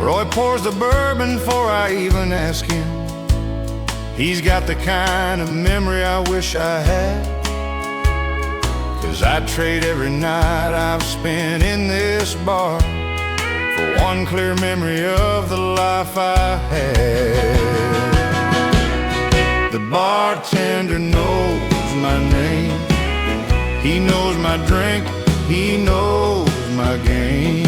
S1: Roy pours the bourbon before I even ask him. He's got the kind of memory I wish I had, 'cause I'd trade every night I've spent in this bar for one clear memory of the life I had. The bartender knows my name. He knows my drink, he knows my game.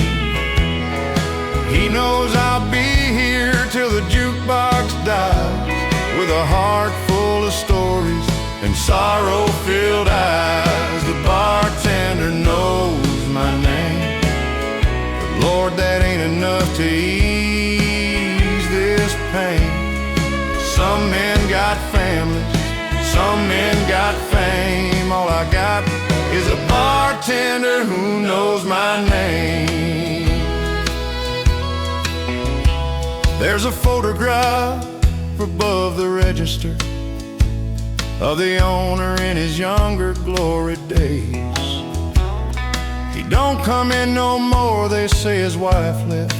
S1: He knows I'll be here till the jukebox dies, with a heart full of stories and sorrow-filled eyes. The bartender knows my name, but Lord, that ain't enough to ease this pain. Some men got families, some men got fame. All I got is a bartender who knows my name. There's a photograph above the register of the owner in his younger glory days. He don't come in no more, they say his wife left.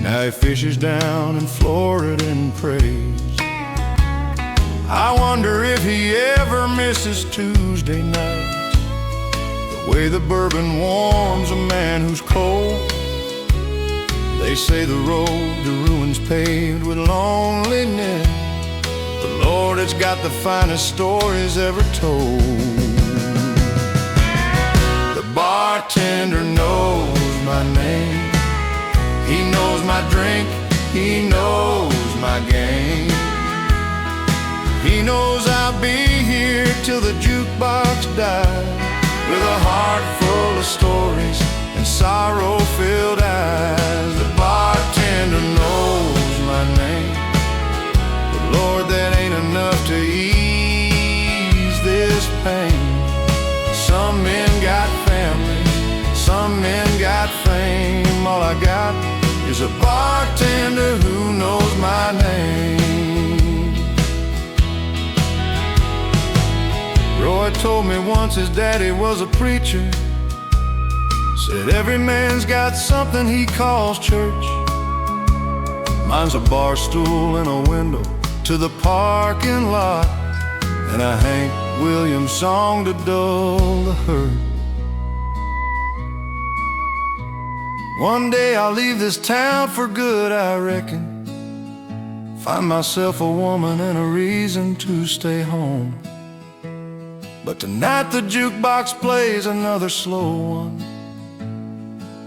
S1: Now he fishes down in Florida and prays. I wonder if he ever misses Tuesday nights, the way the bourbon warms a man who's cold. They say the road to ruin's paved with loneliness, but Lord, it's got the finest stories ever told. The bartender knows my name. He knows my drink, he knows my game. He knows I'll be here till the jukebox dies, with a heart full of stories and sorrow-filled eyes. The bartender knows my name, but Lord, that ain't enough to ease this pain. Some men got families, some men got fame. All I got is a bartender who knows my name. Roy told me once his daddy was a preacher. Said every man's got something he calls church. Mine's a bar stool and a window to the parking lot, and a Hank Williams song to dull the hurt. One day I'll leave this town for good, I reckon. Find myself a woman and a reason to stay home. But tonight the jukebox plays another slow one,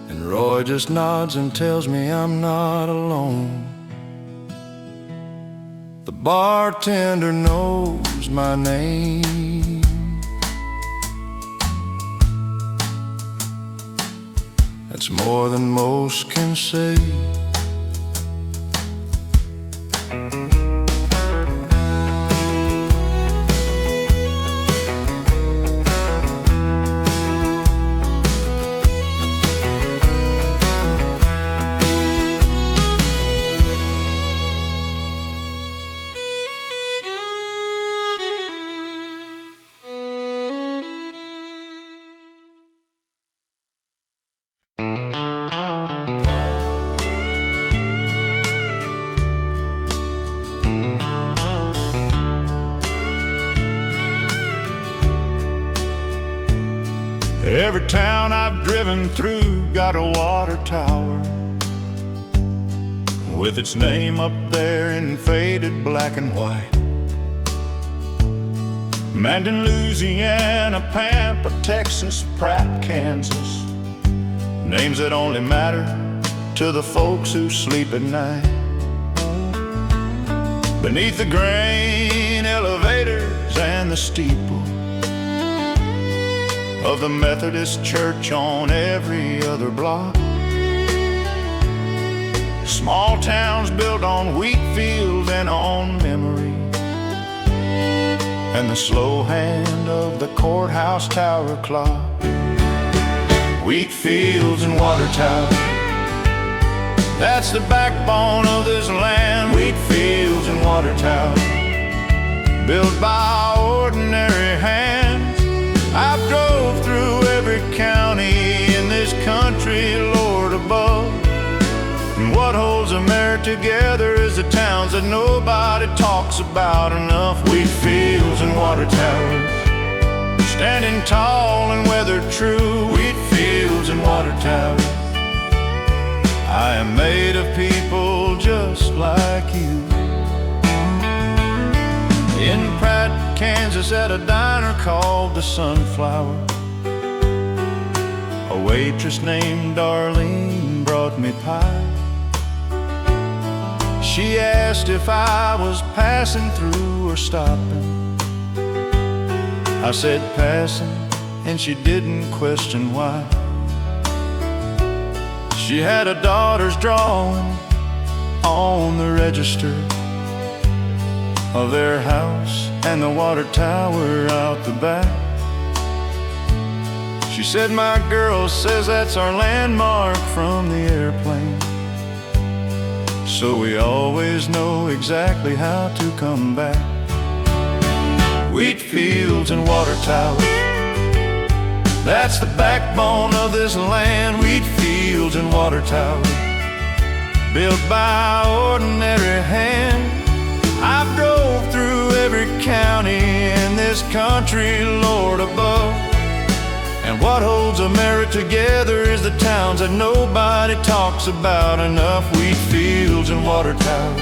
S1: and Roy just nods and tells me I'm not alone. The bartender knows my name. That's more than most can say.
S2: Every town I've driven through got a water tower with its name up there in faded black and white. Mandan, Louisiana, Pampa, Texas, Pratt, Kansas, names that only matter to the folks who sleep at night. Beneath the grain elevators and the steeple of the Methodist church on every other block, small towns built on wheat fields and on memory, and the slow hand of the courthouse tower clock. Wheat fields and water towers, that's the backbone of this land. Wheat fields and water towers, built by ordinary hands. I've drove through every county in this country, Lord above, and what holds America together is the towns that nobody talks about enough. Wheat fields and water towers, standing tall and weathered true. Wheat fields and water towers, I am made of people just like you. In Pratt, Kansas, at a diner called the Sunflower, a waitress named Darlene brought me pie. She asked if I was passing through or stopping. I said passing, and she didn't question why. She had a daughter's drawing on the register of their house and the water tower out the back. She said, my girl says that's our landmark from the airplane, so we always know exactly how to come back. Wheat fields and water towers, that's the backbone of this land. Wheat fields and water towers, built by ordinary hand. I've drove through every county in this country, Lord above, and what holds America together is the towns that nobody talks about enough. Wheat fields and water towers,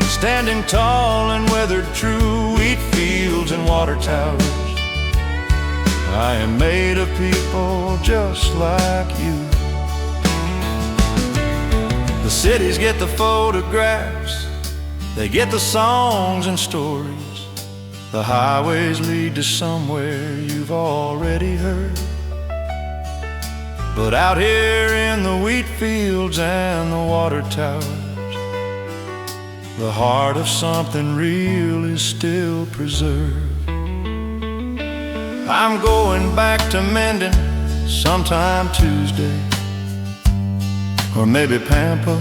S2: standing tall and weathered true. Wheat fields and water towers, I am made of people just like you. The cities get the photographs, they get the songs and stories. The highways lead to somewhere you've already heard. But out here in the wheat fields and the water towers, the heart of something real is still preserved. I'm going back to Mendon sometime Tuesday, or maybe Pampa,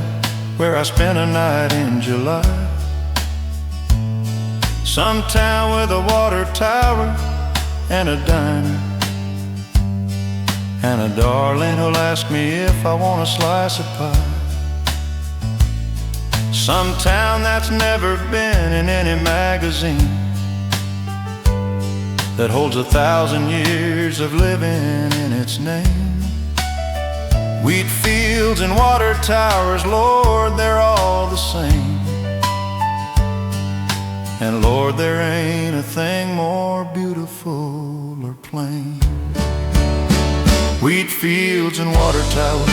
S2: where I spent a night in July. Some town with a water tower and a diner, and a darling who'll ask me if I want a slice of pie. Some town that's never been in any magazine, that holds 1,000 years of living in its name. Wheat fields and water towers, Lord, they're all the same. And Lord, there ain't a thing more beautiful or plain. Wheat fields and water towers,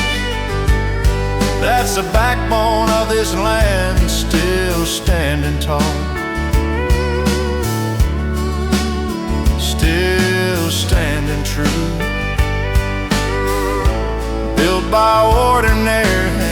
S2: that's the backbone of this land, still standing tall, still standing true, built by ordinary hands.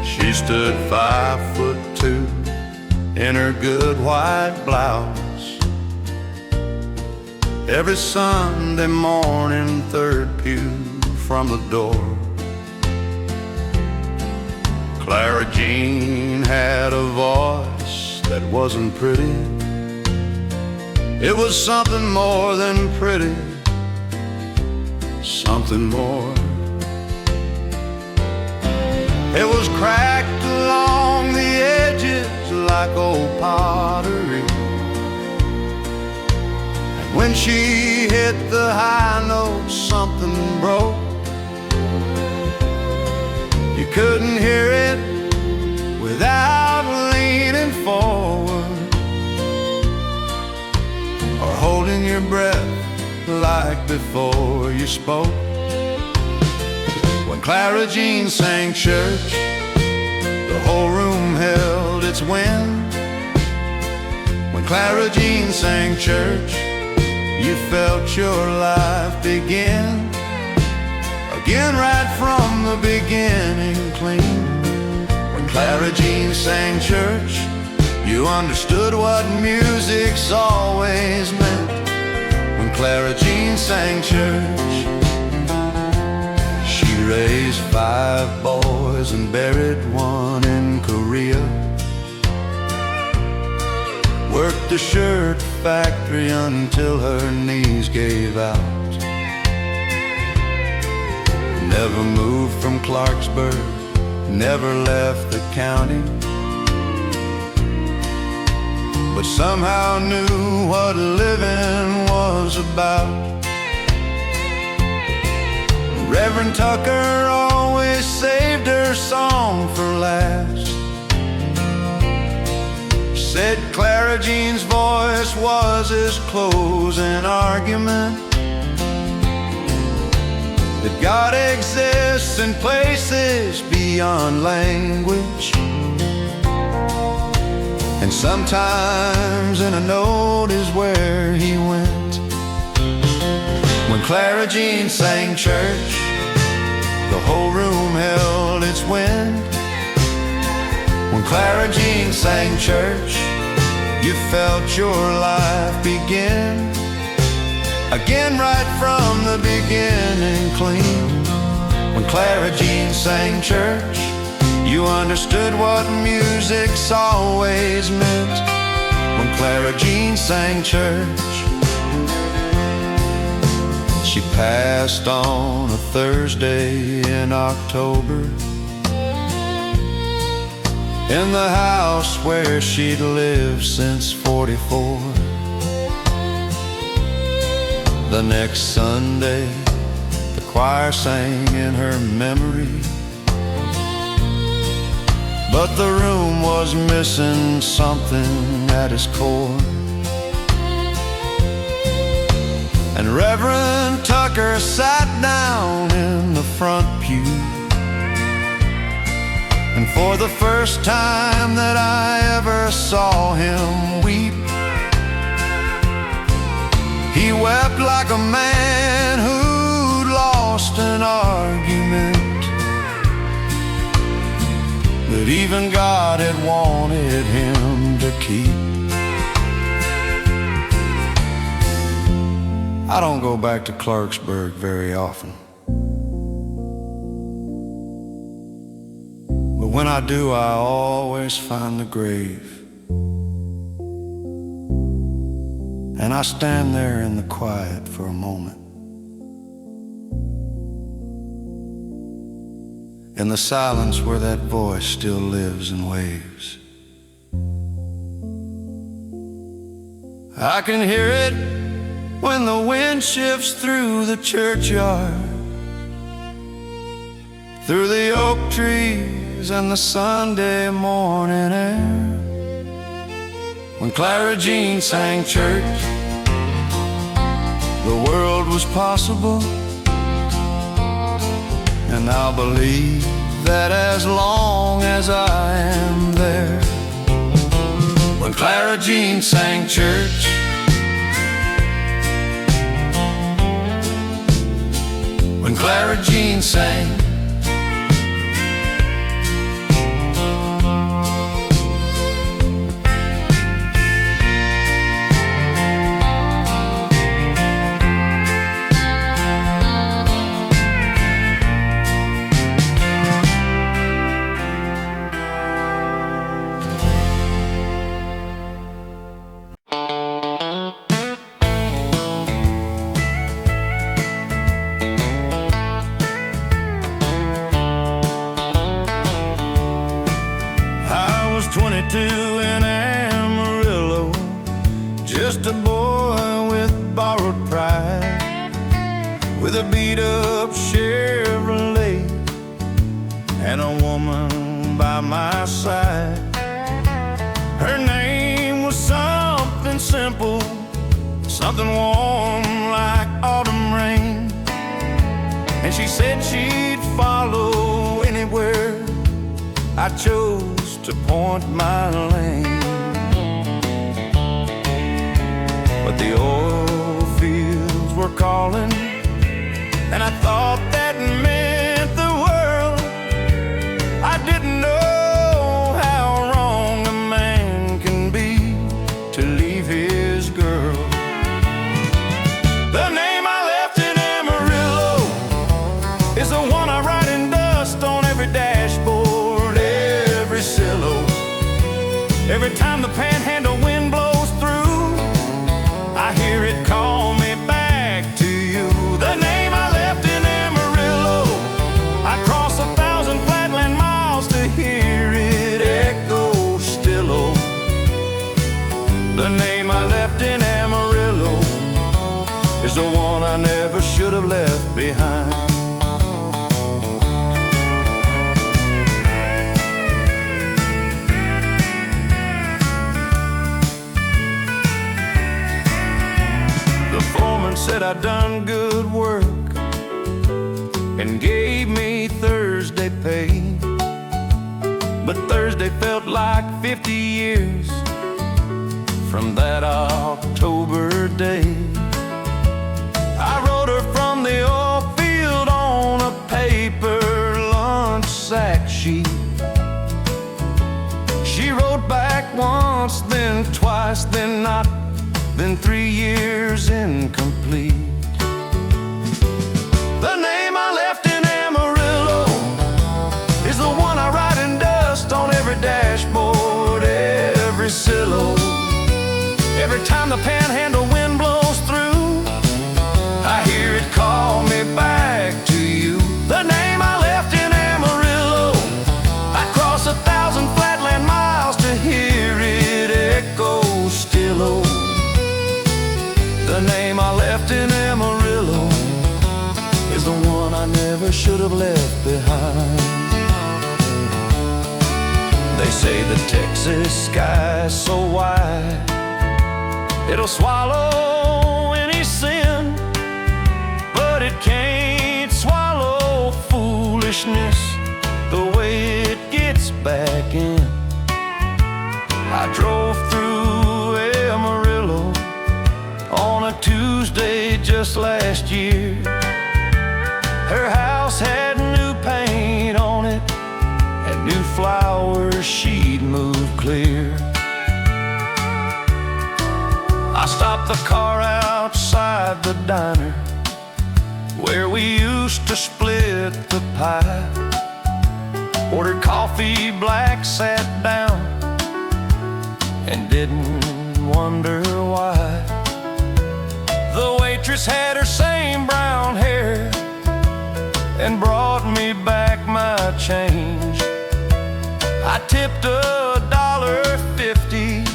S2: She stood 5'2" in her good white blouse,
S3: every Sunday morning, third pew from the door. Clara Jean had a voice that wasn't pretty. It was something more than pretty, something more. It was cracked along the edges like old pottery, and when she hit the high note, something broke. You couldn't hear it without leaning forward or holding your breath like before you spoke. When Clara Jean sang church, the whole room held its wind. When Clara Jean sang church, you felt your life begin again, right from the beginning, clean. When Clara Jean sang church, you understood what music's always meant. When Clara Jean sang church, she raised 5 boys and buried one in Korea. Worked the shirt factory until her knees gave out. Never moved from Clarksburg, never left the county, but somehow knew what living was about. Reverend Tucker always saved her song for last. Said Clara Jean's voice was his closing argument, that God exists in places beyond language, and sometimes in a note is where he went. When Clara Jean sang church, the whole room held its wind. When Clara Jean sang church, you felt your life begin again, right from the beginning, clean. When Clara Jean sang church, you understood what music's always meant. When Clara Jean sang church, she passed on a Thursday in October, in the house where she'd lived since '44. The next Sunday, the choir sang in her memory, but the room was missing something at its core. And Reverend Tucker sat down in the front pew, and for the first time that I ever saw him weep, he wept like a man who'd lost an argument that even God had wanted him to keep. I don't go back to Clarksburg very often, but when I do, I always find the grave. And I stand there in the quiet for a moment, in the silence where that voice still lives and waves. I can hear it when the wind shifts through the churchyard, through the oak trees and the Sunday morning air. When Clara Jean sang church, the world was possible, and I'll believe that as long as I am there. When Clara Jean sang church, when Clara Jean sang, a beat-up Chevrolet and a woman by my side. Her name was something simple, something warm like autumn rain, and she said she'd follow anywhere I chose to point my lane. But the oil fields were calling, and I thought that meant the world. I didn't know how wrong a man can be to leave his girl. The name I left in Amarillo is the one I write in dust on every dashboard, every silo. Every time the panhandle wind blows through, I hear it call me back to you. The name I left in Amarillo, I cross 1,000 flatland miles to hear it echo still. Oh, the name I left in Amarillo is the one I never should have left behind. Said I'd done good work and gave me Thursday pay, but Thursday felt like 50 years from that October day. I wrote her from the oil field on a paper lunch sack sheet. She wrote back once, then twice, then not, then 3 years incomplete. The name I left in Amarillo is the one I write in dust on every dashboard, every silo. Every time the panhandle wind blows through, I hear it call me back to you. The name I left in Amarillo, I cross 1,000 flatland miles to hear it echo still. Oh, the name I left in Amarillo is the one I never should have left behind. They say the Texas sky's so wide, it'll swallow any sin, but it can't swallow foolishness the way it gets back in. I drove through Amarillo on a Tuesday just last year. Her house had new paint on it and new flowers she'd moved clear. I stopped the car outside the diner where we used to split the pie. Ordered coffee black, sat down, and didn't wonder why. The waitress had her same brown hair and brought me back my change. I tipped $1.50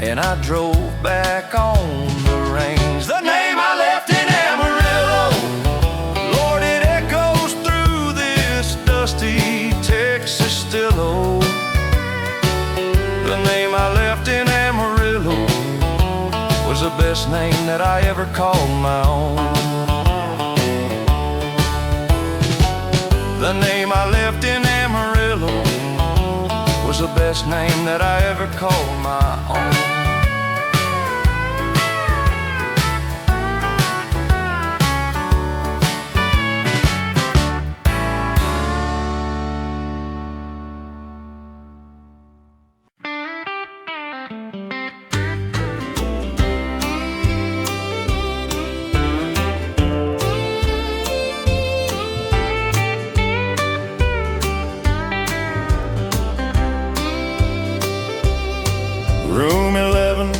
S3: and I drove back on the range. The name I left in Amarillo, Lord, it echoes through this dusty Texas still. Oh, the name I left in Amarillo was the best name that I ever called my own. The name I left in Amarillo was the best name that I ever called my own.
S2: Room 11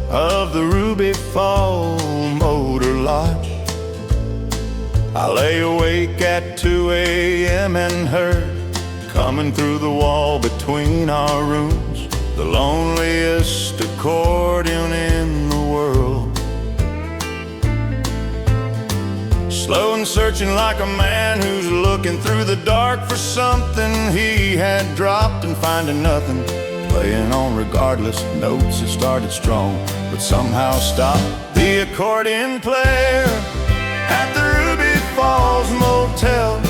S2: of the Ruby Fall Motor Lodge. I lay awake at 2 a.m. and heard coming through the wall between our rooms the loneliest accordion in the world. slow and searching like a man who's looking through the dark for something he had dropped and finding nothing. Playing on regardless notes, it started strong but somehow stopped. The accordion player at the Ruby Falls Motel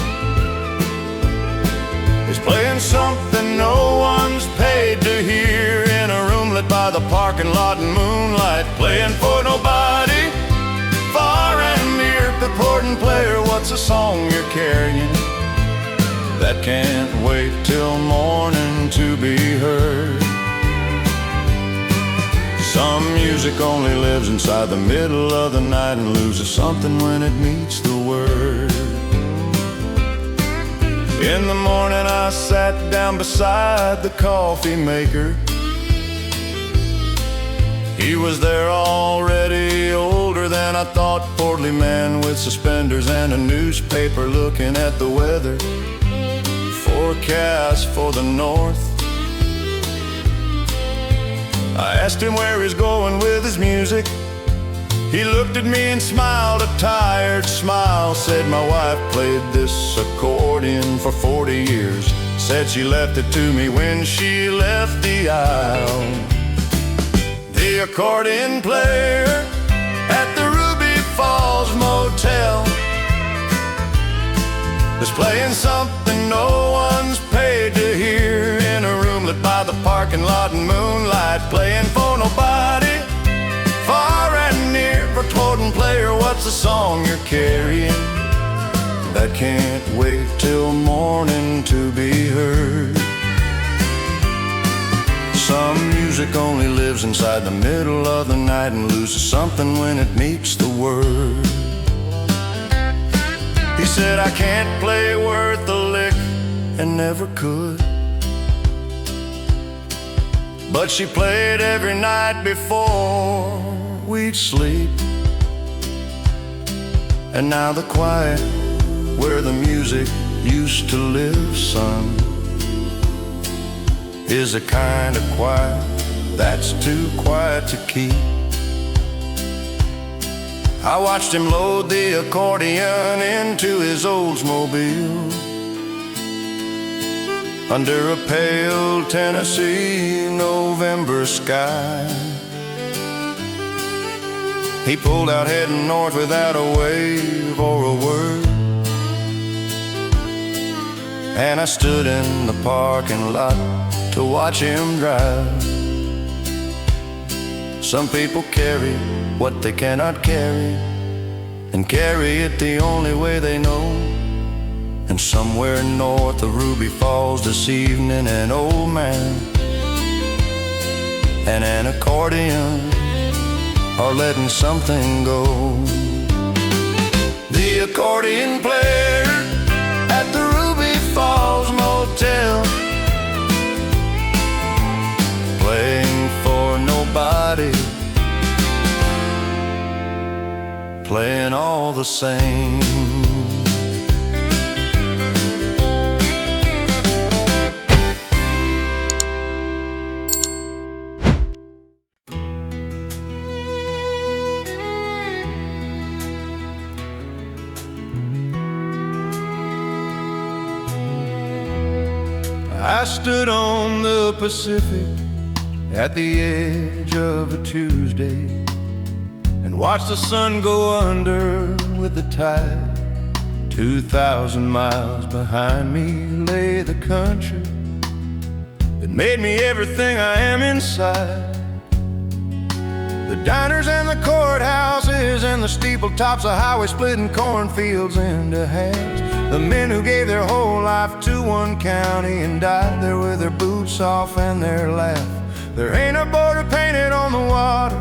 S2: is playing something no one's paid to hear in a room lit by the parking lot and moonlight, playing for nobody, far and near. Accordion player, what's a song you're carrying that can't wait till morning to be heard? Some music only lives inside the middle of the night and loses something when it meets the word. In the morning I sat down beside the coffee maker. He was there already, older than I thought, portly man with suspenders and a newspaper, looking at the weather forecast for the north. I asked him where he's going with his music. He looked at me and smiled a tired smile, said my wife played this accordion for 40 years. Said she left it to me when she left the aisle. The accordion player at the Ruby Falls Motel is playing something no one's paid to hear in a room lit by the parking lot and moonlight, playing for nobody, far and near. Accordion player, what's the song you're carrying that can't wait till morning to be heard? Some music only lives inside the middle of the night and loses something when it meets the word. He said, I can't play worth a lick and never could, but she played every night before we'd sleep. And now the quiet where the music used to live, son, is a kind of quiet that's too quiet to keep. I watched him load the accordion into his Oldsmobile under a pale Tennessee November sky. He pulled out heading north without a wave or a word, and I stood in the parking lot to watch him drive. Some people carry what they cannot carry and carry it the only way they know. And somewhere north of Ruby Falls this evening, an old man and an accordion are letting something go. The accordion player at the Ruby Falls Motel, playing for nobody, playing all the same. I stood on the Pacific at the edge of a Tuesday and watched the sun go under with the tide. 2,000 miles behind me lay the country that made me everything I am inside. The diners and the courthouses and the steeple tops of highway splitting cornfields into halves. The men who gave their whole life to one county and died there with their boots off and their laugh. There ain't a border painted on the water,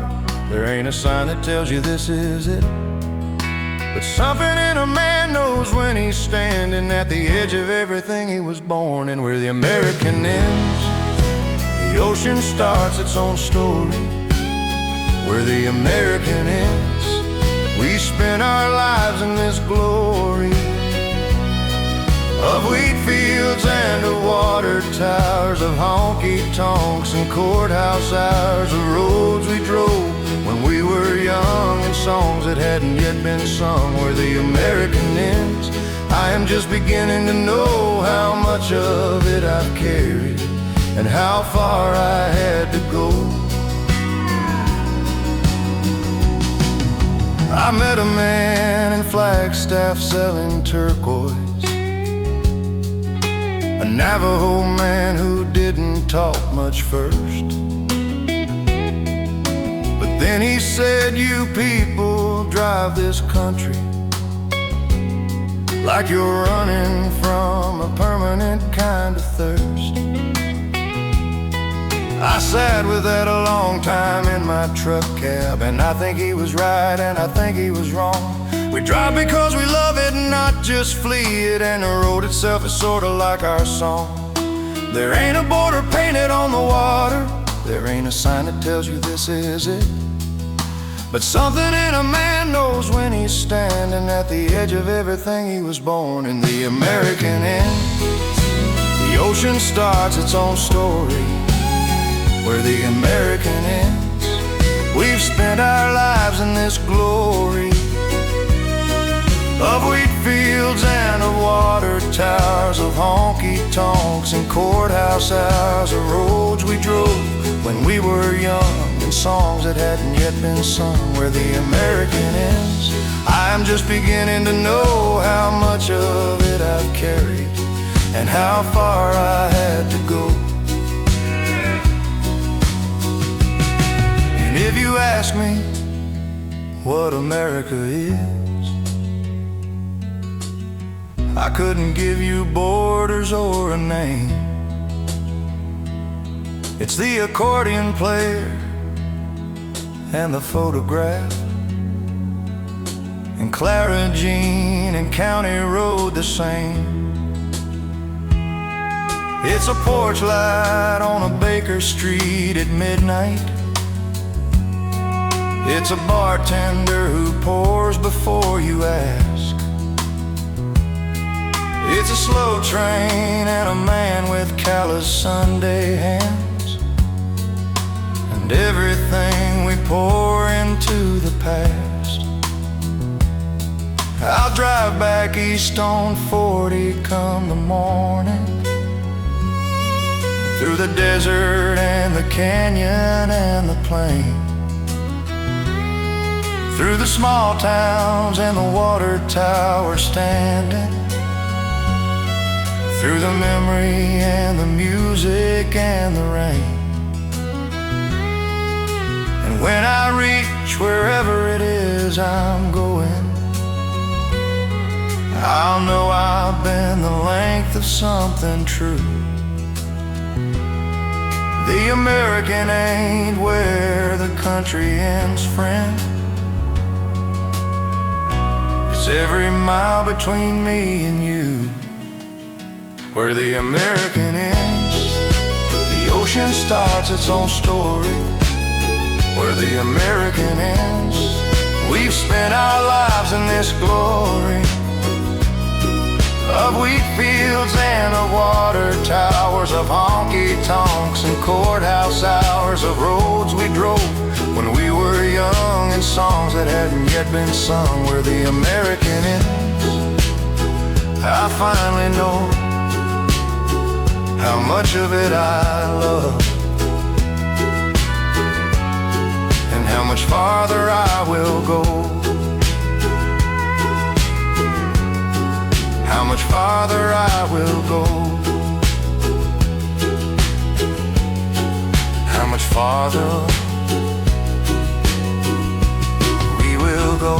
S2: there ain't a sign that tells you this is it, but something in a man knows when he's standing at the edge of everything he was born in. Where the American ends, the ocean starts its own story. Where the American ends, we spend our lives in this glory.
S3: of wheat fields and of water towers, of honky tonks and courthouse hours, of roads we drove when we were young, and songs that hadn't yet been sung where the American ends. I am just beginning to know how much of it I've carried and how far I had to go. I met a man in Flagstaff selling turquoise, a Navajo man who didn't talk much first. But then he said, "You people drive this country like you're running from a permanent kind of thirst." I sat with that a long time in my truck cab, and I think he was right and I think he was wrong. We drive because we love it and not just flee it, and the road itself is sorta like our song. There ain't a border painted on the water, there ain't a sign that tells you this is it, but something in a man knows when he's standing at the edge of everything he was born in. The American end. The ocean starts its own story where the American ends. We've spent our lives in this glory of wheat fields and of water towers, of honky tonks and courthouse hours, of roads we drove when we were young, and songs that hadn't yet been sung where the American ends. I'm just beginning to know how much of it I've carried and how far I had to go. And if you ask me what America is, I couldn't give you borders or a name. It's the accordion player and the photograph, and Clara Jean and County Road the same. It's a porch light on a Baker Street at midnight. It's a bartender who pours before you ask. It's a slow train and a man with callous Sunday hands, and everything we pour into the past. I'll drive back east on 40 come the morning, through the desert and the canyon and the plain, through the small towns and the water tower standing, through the memory and the music and the rain. And when I reach wherever it is I'm going, I'll know I've been the length of something true. The American ain't where the country ends, friend. It's every mile between me and you where the American ends. The ocean starts its own story where the American ends. We've spent our lives in this glory of wheat fields and of water towers, of honky tonks and courthouse hours, of roads we drove when we were young, and songs that hadn't yet been sung where the American ends. I finally know how much of it I love, and how much farther I will go. How much farther I will go. How much farther we will go.